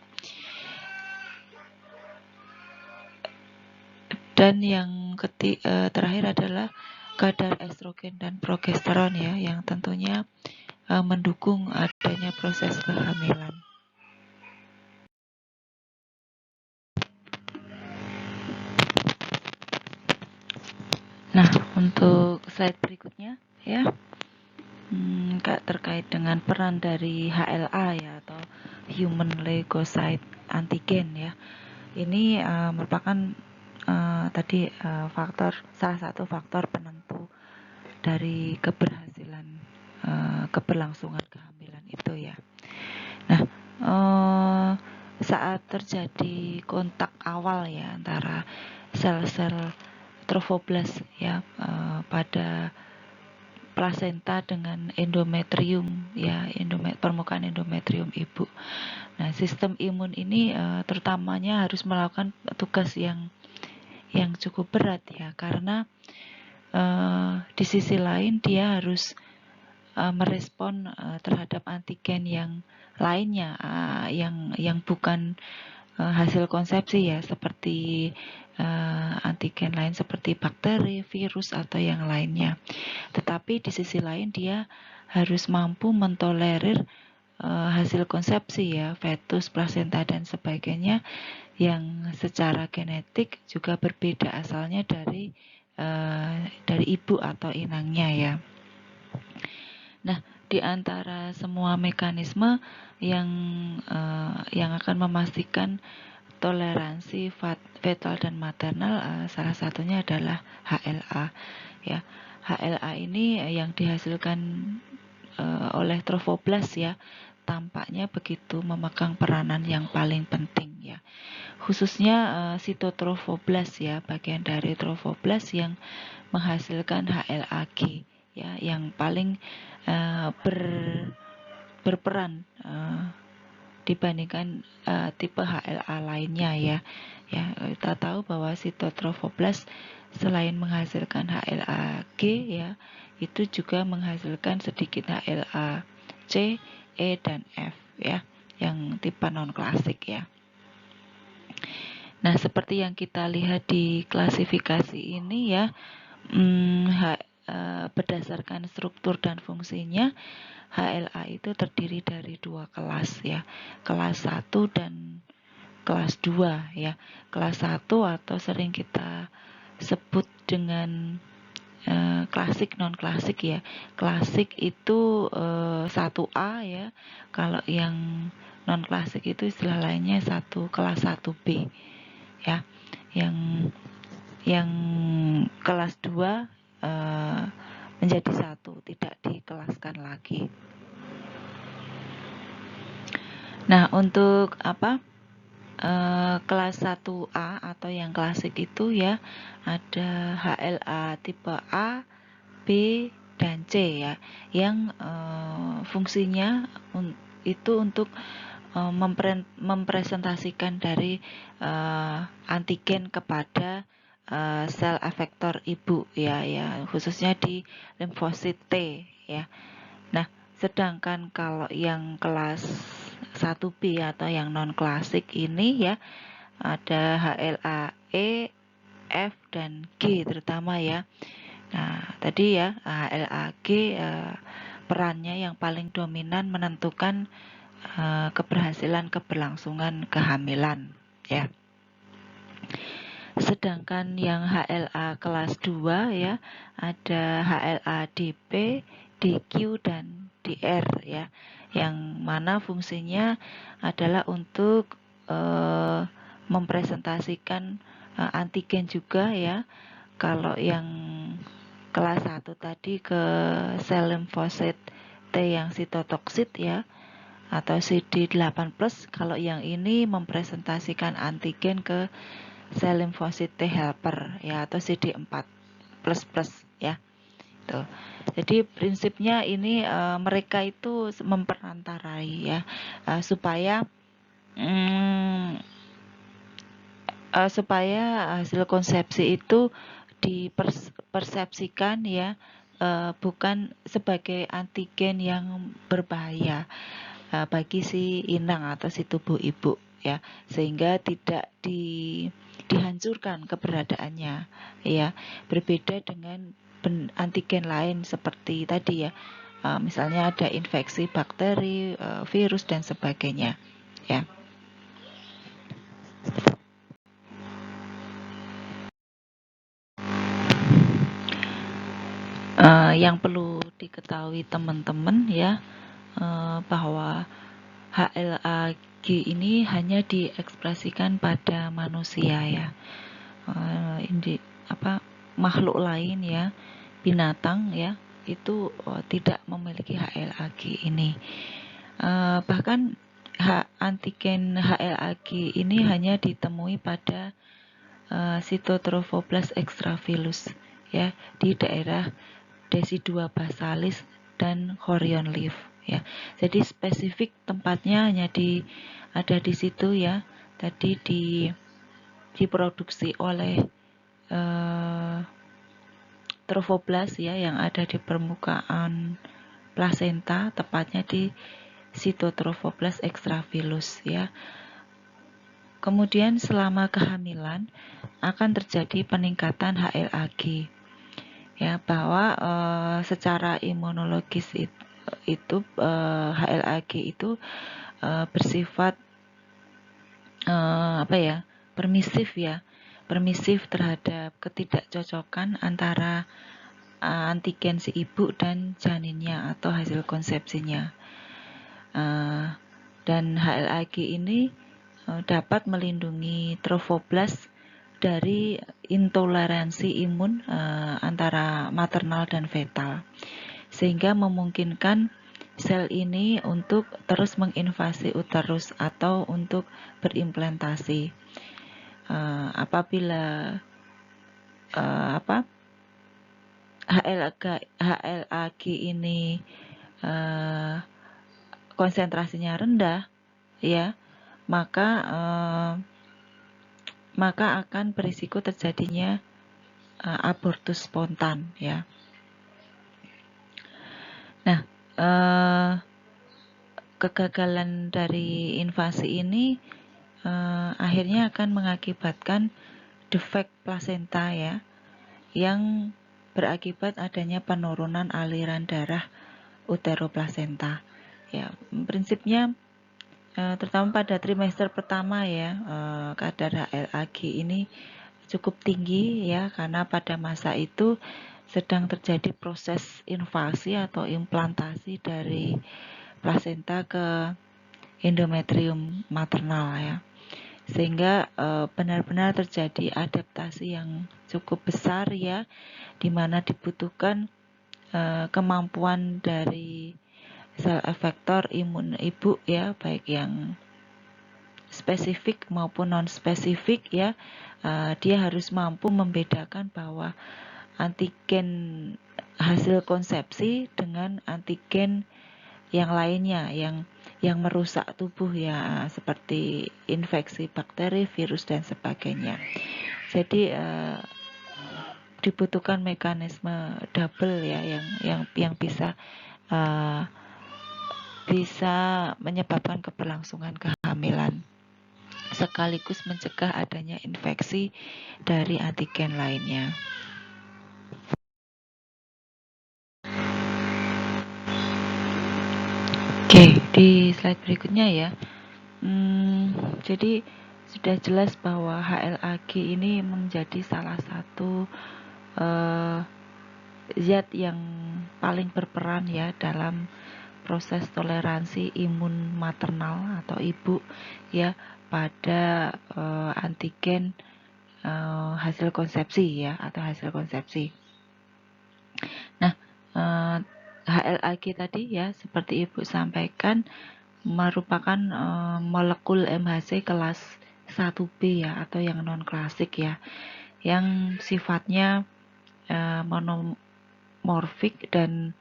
Dan yang terakhir adalah kadar estrogen dan progesteron ya, yang tentunya mendukung adanya proses kehamilan. Nah, untuk slide berikutnya ya, terkait dengan peran dari HLA ya, atau Human Leukocyte Antigen ya. Ini merupakan tadi salah satu faktor penentu dari keberhasilan keberlangsungan kehamilan itu ya. Nah, saat terjadi kontak awal ya antara sel-sel trofoblast ya, pada plasenta dengan endometrium ya, permukaan endometrium ibu. Nah, sistem imun ini terutamanya harus melakukan tugas yang cukup berat ya, karena di sisi lain dia harus merespon terhadap antigen yang lainnya, yang bukan hasil konsepsi ya, seperti antigen lain seperti bakteri, virus, atau yang lainnya. Tetapi di sisi lain dia harus mampu mentolerir hasil konsepsi ya, fetus, plasenta, dan sebagainya yang secara genetik juga berbeda asalnya dari ibu atau inangnya ya. Nah, di antara semua mekanisme yang akan memastikan toleransi fetal dan maternal, salah satunya adalah HLA ya. HLA ini yang dihasilkan oleh trofoblast ya, tampaknya begitu memegang peranan yang paling penting ya. Khususnya sitotrofoblast ya, bagian dari trofoblast yang menghasilkan HLA-G ya, yang paling berperan dibandingkan tipe HLA lainnya ya. Ya, kita tahu bahwa sitotrofoblast selain menghasilkan HLA-G ya, itu juga menghasilkan sedikit HLA-C, E, dan F ya, yang tipe non-klasik ya. Nah, seperti yang kita lihat di klasifikasi ini ya, berdasarkan struktur dan fungsinya, HLA itu terdiri dari 2 kelas ya, kelas 1 dan kelas 2 ya. Kelas 1 atau sering kita sebut dengan klasik non klasik ya. Klasik itu 1A ya. Kalau yang non klasik itu istilah lainnya kelas 1B ya. Yang kelas 2 menjadi 1, tidak dikelaskan lagi. Nah, untuk kelas 1A atau yang klasik itu ya, ada HLA tipe A, B, dan C ya, yang fungsinya itu untuk mempresentasikan dari antigen kepada sel efektor ibu ya, khususnya di limfosit T ya. Nah, sedangkan kalau yang kelas 1B atau yang non klasik ini ya, ada HLA E, F, dan G terutama ya. Nah, tadi ya, HLA G perannya yang paling dominan menentukan keberhasilan keberlangsungan kehamilan ya. Sedangkan yang HLA kelas 2 ya, ada HLA DP, DQ, dan DR ya, yang mana fungsinya adalah untuk mempresentasikan antigen juga ya. Kalau yang kelas 1 tadi ke sel limfosit T yang sitotoksit ya, atau CD8+, kalau yang ini mempresentasikan antigen ke sel limfosit T helper ya, atau CD4++ ya. Tuh. Jadi prinsipnya ini mereka itu memperantarai ya, supaya hasil konsepsi itu dipersepsikan ya, bukan sebagai antigen yang berbahaya bagi si inang atau si tubuh ibu ya, sehingga tidak dihancurkan keberadaannya ya, berbeda dengan antigen lain seperti tadi ya, misalnya ada infeksi bakteri, virus, dan sebagainya ya. Yang perlu diketahui teman-teman ya, bahwa HLA-G ini hanya diekspresikan pada manusia ya. Makhluk lain ya, binatang ya, itu tidak memiliki HLA-G ini. Bahkan antigen HLA-G ini hanya ditemui pada Cytotrophoblast extravilus ya di daerah decidua basalis dan chorion leaf ya. Jadi spesifik tempatnya hanya ada di situ ya. Tadi diproduksi oleh trophoblast ya yang ada di permukaan plasenta, tepatnya di Cytotrophoblast extravilus ya. Kemudian selama kehamilan akan terjadi peningkatan HLA-G ya, bahwa secara imunologis itu HLA-G itu bersifat permisif terhadap ketidakcocokan antara antigen si ibu dan janinnya atau hasil konsepsinya. Dan HLA-G ini dapat melindungi trophoblast dari intoleransi imun antara maternal dan fetal, sehingga memungkinkan sel ini untuk terus menginvasi uterus atau untuk berimplantasi. Apabila HLA-G ini konsentrasinya rendah ya, maka akan berisiko terjadinya abortus spontan ya. Nah, kegagalan dari invasi ini akhirnya akan mengakibatkan defek plasenta ya, yang berakibat adanya penurunan aliran darah uteroplasenta. Ya, prinsipnya terutama pada trimester pertama ya, kadar HLA-G ini cukup tinggi ya, karena pada masa itu sedang terjadi proses invasi atau implantasi dari plasenta ke endometrium maternal ya, sehingga benar-benar terjadi adaptasi yang cukup besar ya, di mana dibutuhkan kemampuan dari sel efektor imun ibu ya, baik yang spesifik maupun non spesifik ya. Dia harus mampu membedakan bahwa antigen hasil konsepsi dengan antigen yang lainnya yang merusak tubuh ya, seperti infeksi bakteri, virus dan sebagainya. Jadi dibutuhkan mekanisme double ya yang bisa menyebabkan keberlangsungan kehamilan sekaligus mencegah adanya infeksi dari antigen lainnya. Oke, di slide berikutnya ya. Jadi sudah jelas bahwa HLA-G ini menjadi salah satu zat yang paling berperan ya dalam proses toleransi imun maternal atau ibu ya pada antigen hasil konsepsi ya, atau hasil konsepsi. Nah, HLA-G tadi ya, seperti Ibu sampaikan, merupakan molekul MHC kelas 1B ya, atau yang non klasik ya, yang sifatnya monomorfik dan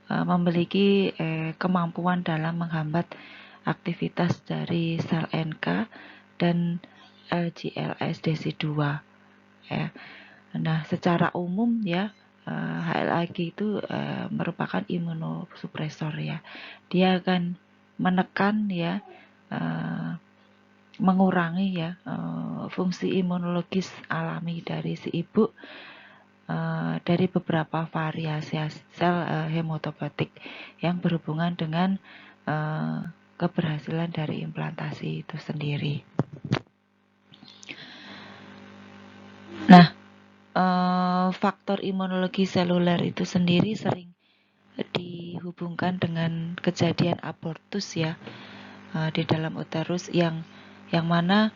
memiliki kemampuan dalam menghambat aktivitas dari sel NK dan LGLS decidua ya. Nah, secara umum ya, HLA-G itu merupakan imunosupresor ya. Dia akan menekan ya, mengurangi ya fungsi imunologis alami dari si ibu dari beberapa variasi sel hematopoietik yang berhubungan dengan keberhasilan dari implantasi itu sendiri. Nah, faktor imunologi seluler itu sendiri sering dihubungkan dengan kejadian abortus ya di dalam uterus yang mana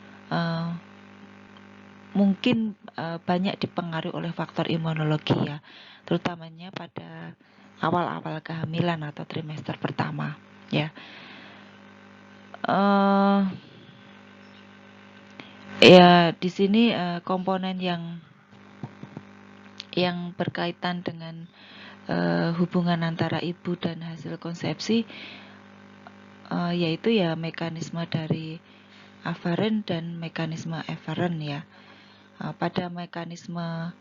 mungkin banyak dipengaruhi oleh faktor imunologi ya, terutamanya pada awal-awal kehamilan atau trimester pertama ya. Ya, di sini komponen yang berkaitan dengan hubungan antara ibu dan hasil konsepsi, yaitu ya mekanisme dari afferent dan mekanisme efferent ya. Pada mekanisme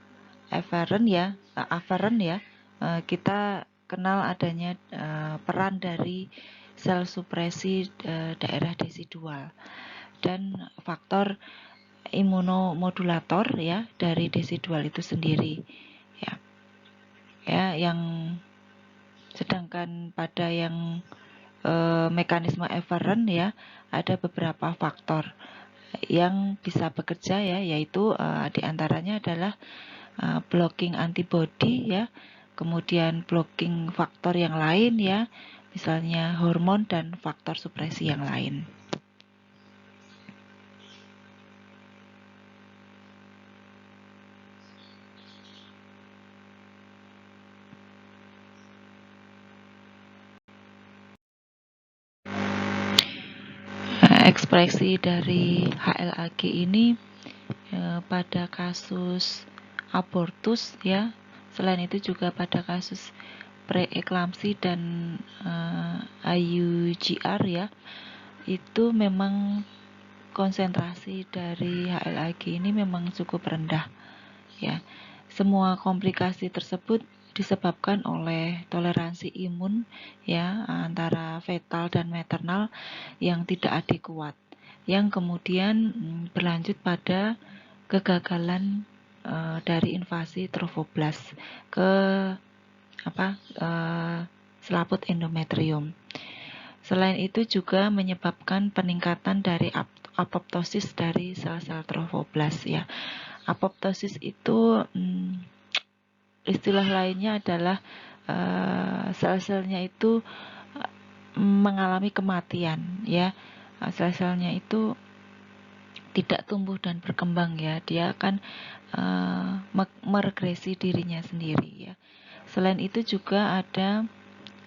afferent ya, kita kenal adanya peran dari sel supresi daerah desidual dan faktor imunomodulator ya dari desidual itu sendiri ya yang sedangkan pada yang mekanisme efferent ya ada beberapa faktor yang bisa bekerja ya, yaitu diantaranya adalah blocking antibody ya, kemudian blocking faktor yang lain ya, misalnya hormon dan faktor supresi yang lain. Ekspresi dari HLA-G ini pada kasus abortus ya, selain itu juga pada kasus preeklamsi dan IUGR ya, itu memang konsentrasi dari HLA-G ini memang cukup rendah ya. Semua komplikasi tersebut disebabkan oleh toleransi imun ya antara fetal dan maternal yang tidak adekuat, yang kemudian berlanjut pada kegagalan dari invasi trofoblast ke selaput endometrium. Selain itu juga menyebabkan peningkatan dari apoptosis dari sel-sel trofoblast ya. Apoptosis itu istilah lainnya adalah sel-selnya itu mengalami kematian ya. Sel-selnya itu tidak tumbuh dan berkembang ya, dia akan meregresi dirinya sendiri ya. Selain itu juga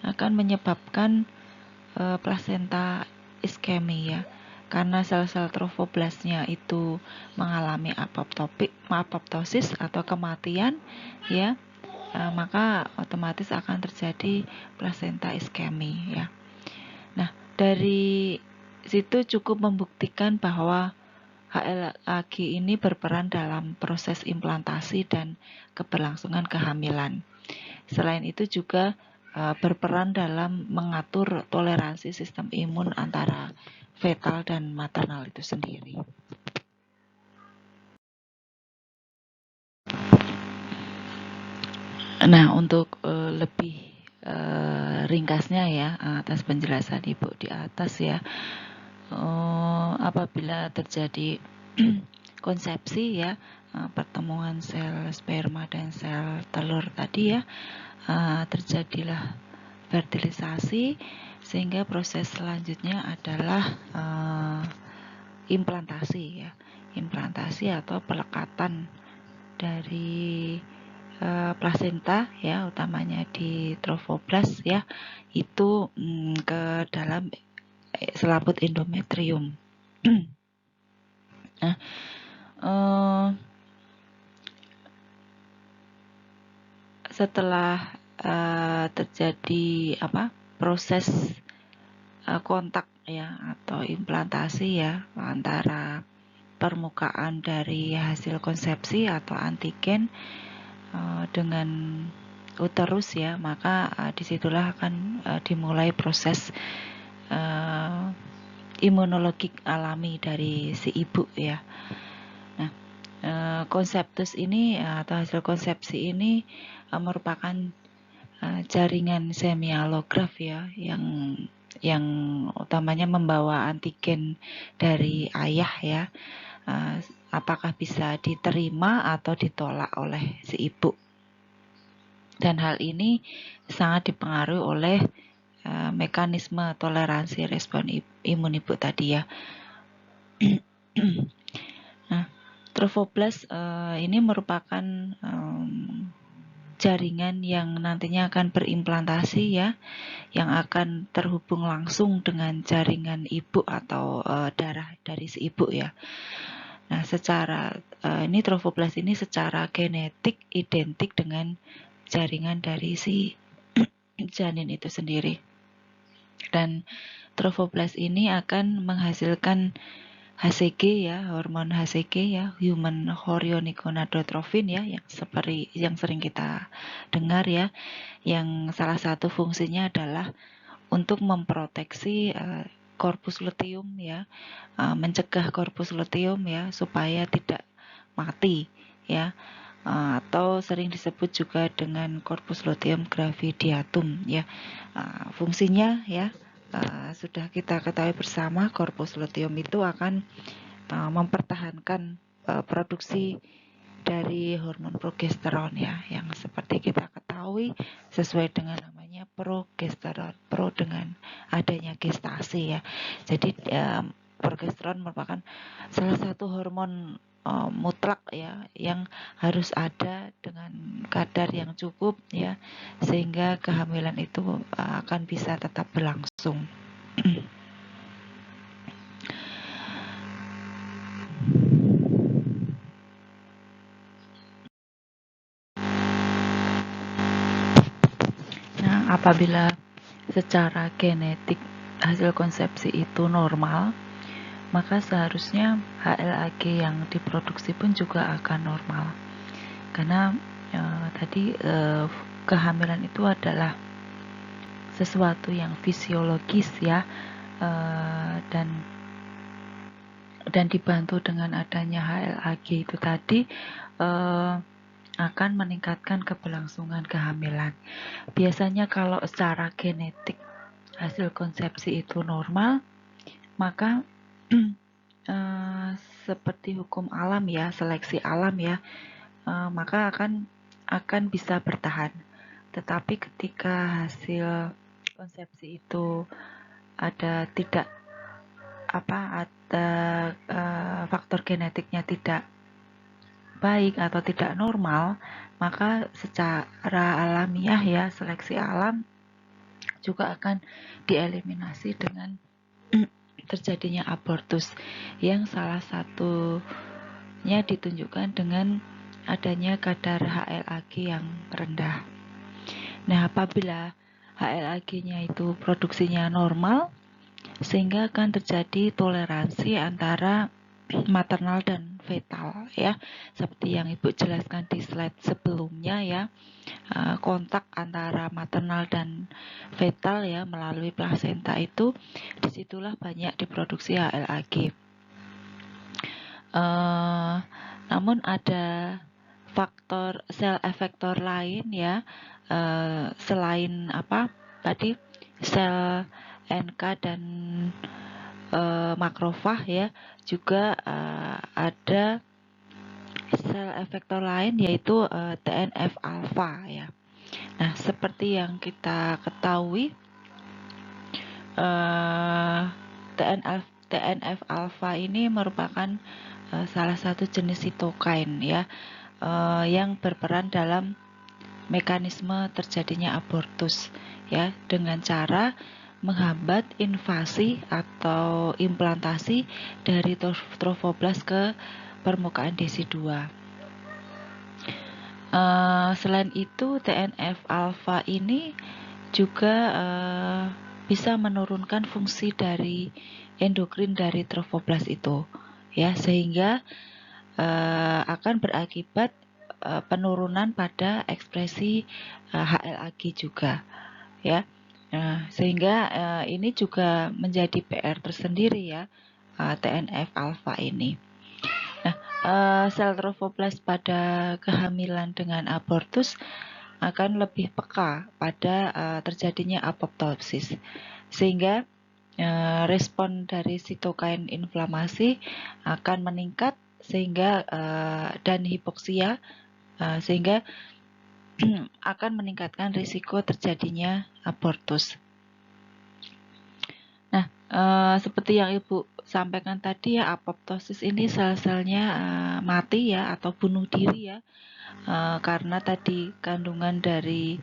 akan menyebabkan plasenta iskemi ya, karena sel-sel trofoblastnya itu mengalami apoptosis atau kematian ya, maka otomatis akan terjadi plasenta iskemi ya. Nah, dari situ cukup membuktikan bahwa HLA-G ini berperan dalam proses implantasi dan keberlangsungan kehamilan. Selain itu juga berperan dalam mengatur toleransi sistem imun antara fetal dan maternal itu sendiri. Nah, untuk lebih ringkasnya ya atas penjelasan Ibu di atas ya, apabila terjadi konsepsi ya, pertemuan sel sperma dan sel telur tadi ya, terjadilah fertilisasi, sehingga proses selanjutnya adalah implantasi ya, implantasi atau pelekatan dari plasenta ya, utamanya di trofoblast ya, itu ke dalam selaput endometrium. Nah, setelah terjadi proses kontak ya atau implantasi ya antara permukaan dari hasil konsepsi atau antigen dengan uterus ya, maka disitulah akan dimulai proses imunologik alami dari si ibu ya. Nah, konseptus ini atau hasil konsepsi ini merupakan jaringan semialograf ya, yang utamanya membawa antigen dari ayah ya, apakah bisa diterima atau ditolak oleh si ibu. Dan hal ini sangat dipengaruhi oleh mekanisme toleransi respon imun ibu tadi ya. Nah, trofoblast ini merupakan jaringan yang nantinya akan berimplantasi ya, yang akan terhubung langsung dengan jaringan ibu atau darah dari si ibu ya. Nah, ini trofoblast ini secara genetik identik dengan jaringan dari si janin itu sendiri. Dan trofoblast ini akan menghasilkan HCG ya, hormon HCG ya, human chorionic gonadotropin ya, yang sering kita dengar ya, yang salah satu fungsinya adalah untuk memproteksi corpus luteum ya, mencegah corpus luteum ya supaya tidak mati ya, atau sering disebut juga dengan corpus luteum gravidatum ya. Fungsinya ya sudah kita ketahui bersama, corpus luteum itu akan mempertahankan produksi dari hormon progesteron ya, yang seperti kita ketahui sesuai dengan namanya progesteron, pro dengan adanya gestasi ya. Jadi progesteron merupakan salah satu hormon mutlak ya, yang harus ada dengan kadar yang cukup ya, sehingga kehamilan itu akan bisa tetap berlangsung. Nah, apabila secara genetik hasil konsepsi itu normal, maka seharusnya HLA-G yang diproduksi pun juga akan normal. Karena tadi kehamilan itu adalah sesuatu yang fisiologis ya, dan dibantu dengan adanya HLA-G itu tadi akan meningkatkan keberlangsungan kehamilan. Biasanya kalau secara genetik hasil konsepsi itu normal, maka seperti hukum alam ya, seleksi alam ya, maka akan bisa bertahan. Tetapi ketika hasil konsepsi itu ada faktor genetiknya tidak baik atau tidak normal, maka secara alamiah ya, seleksi alam juga akan dieliminasi dengan terjadinya abortus, yang salah satunya ditunjukkan dengan adanya kadar HLA-G yang rendah. Nah, apabila HLA-G-nya itu produksinya normal, sehingga akan terjadi toleransi antara maternal dan fetal ya, seperti yang Ibu jelaskan di slide sebelumnya ya. Kontak antara maternal dan fetal ya melalui plasenta itu, disitulah banyak diproduksi HLA-G. Namun ada faktor sel efektor lain ya, selain tadi sel NK dan makrofag ya, juga ada sel efektor lain yaitu TNF alpha ya. Nah, seperti yang kita ketahui, TNF alpha ini merupakan salah satu jenis sitokain ya, yang berperan dalam mekanisme terjadinya abortus ya, dengan cara menghambat invasi atau implantasi dari trofoblast ke permukaan desi2. Selain itu, TNF alpha ini juga bisa menurunkan fungsi dari endokrin dari trofoblast itu ya, sehingga akan berakibat penurunan pada ekspresi HLA-G juga ya. Sehingga ini juga menjadi PR tersendiri ya, TNF alpha ini. Nah, sel trofoblast pada kehamilan dengan abortus akan lebih peka pada terjadinya apoptosis, sehingga respon dari sitokain inflamasi akan meningkat sehingga dan hipoksia, sehingga akan meningkatkan risiko terjadinya abortus. Nah, seperti yang Ibu sampaikan tadi ya, apoptosis ini sel-selnya mati ya, atau bunuh diri ya, karena tadi kandungan dari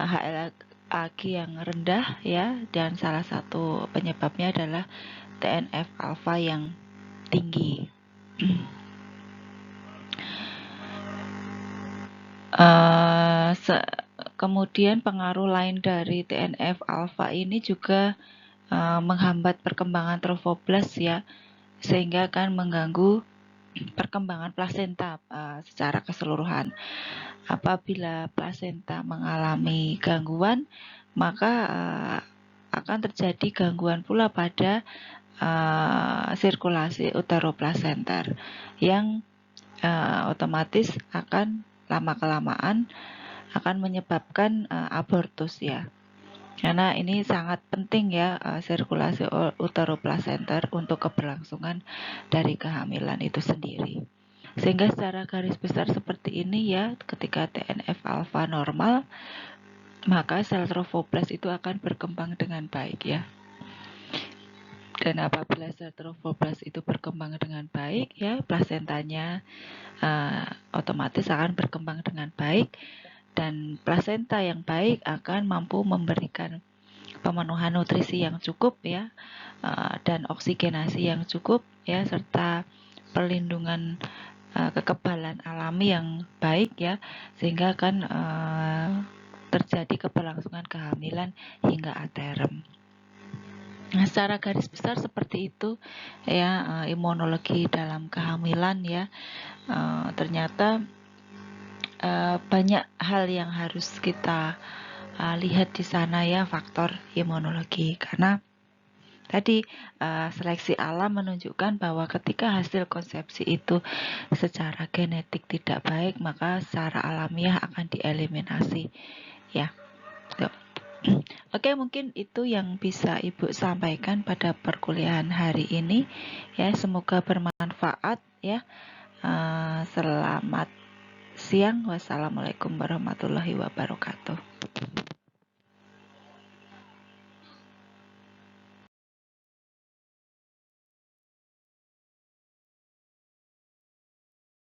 HLA-G yang rendah ya, dan salah satu penyebabnya adalah TNF alpha yang tinggi. Kemudian pengaruh lain dari TNF alfa ini juga menghambat perkembangan trofoblast ya, sehingga akan mengganggu perkembangan plasenta secara keseluruhan. Apabila plasenta mengalami gangguan, maka akan terjadi gangguan pula pada sirkulasi uteroplasenter yang otomatis akan lama-kelamaan akan menyebabkan abortus ya. Karena ini sangat penting ya, sirkulasi uteroplasenter untuk keberlangsungan dari kehamilan itu sendiri. Sehingga secara garis besar seperti ini ya, ketika TNF alfa normal, maka sel trofoblast itu akan berkembang dengan baik ya. Dan apabila sel trofoblast itu berkembang dengan baik ya, plasentanya otomatis akan berkembang dengan baik, dan plasenta yang baik akan mampu memberikan pemenuhan nutrisi yang cukup ya, dan oksigenasi yang cukup ya, serta perlindungan kekebalan alami yang baik ya, sehingga akan terjadi keberlangsungan kehamilan hingga aterem. Nah, secara garis besar seperti itu ya, imunologi dalam kehamilan ya. Ternyata banyak hal yang harus kita lihat di sana ya, faktor imunologi, karena tadi seleksi alam menunjukkan bahwa ketika hasil konsepsi itu secara genetik tidak baik, maka secara alamiah akan dieliminasi ya. Oke, mungkin itu yang bisa Ibu sampaikan pada perkuliahan hari ini ya, semoga bermanfaat ya. Selamat siang. Wassalamualaikum warahmatullahi wabarakatuh.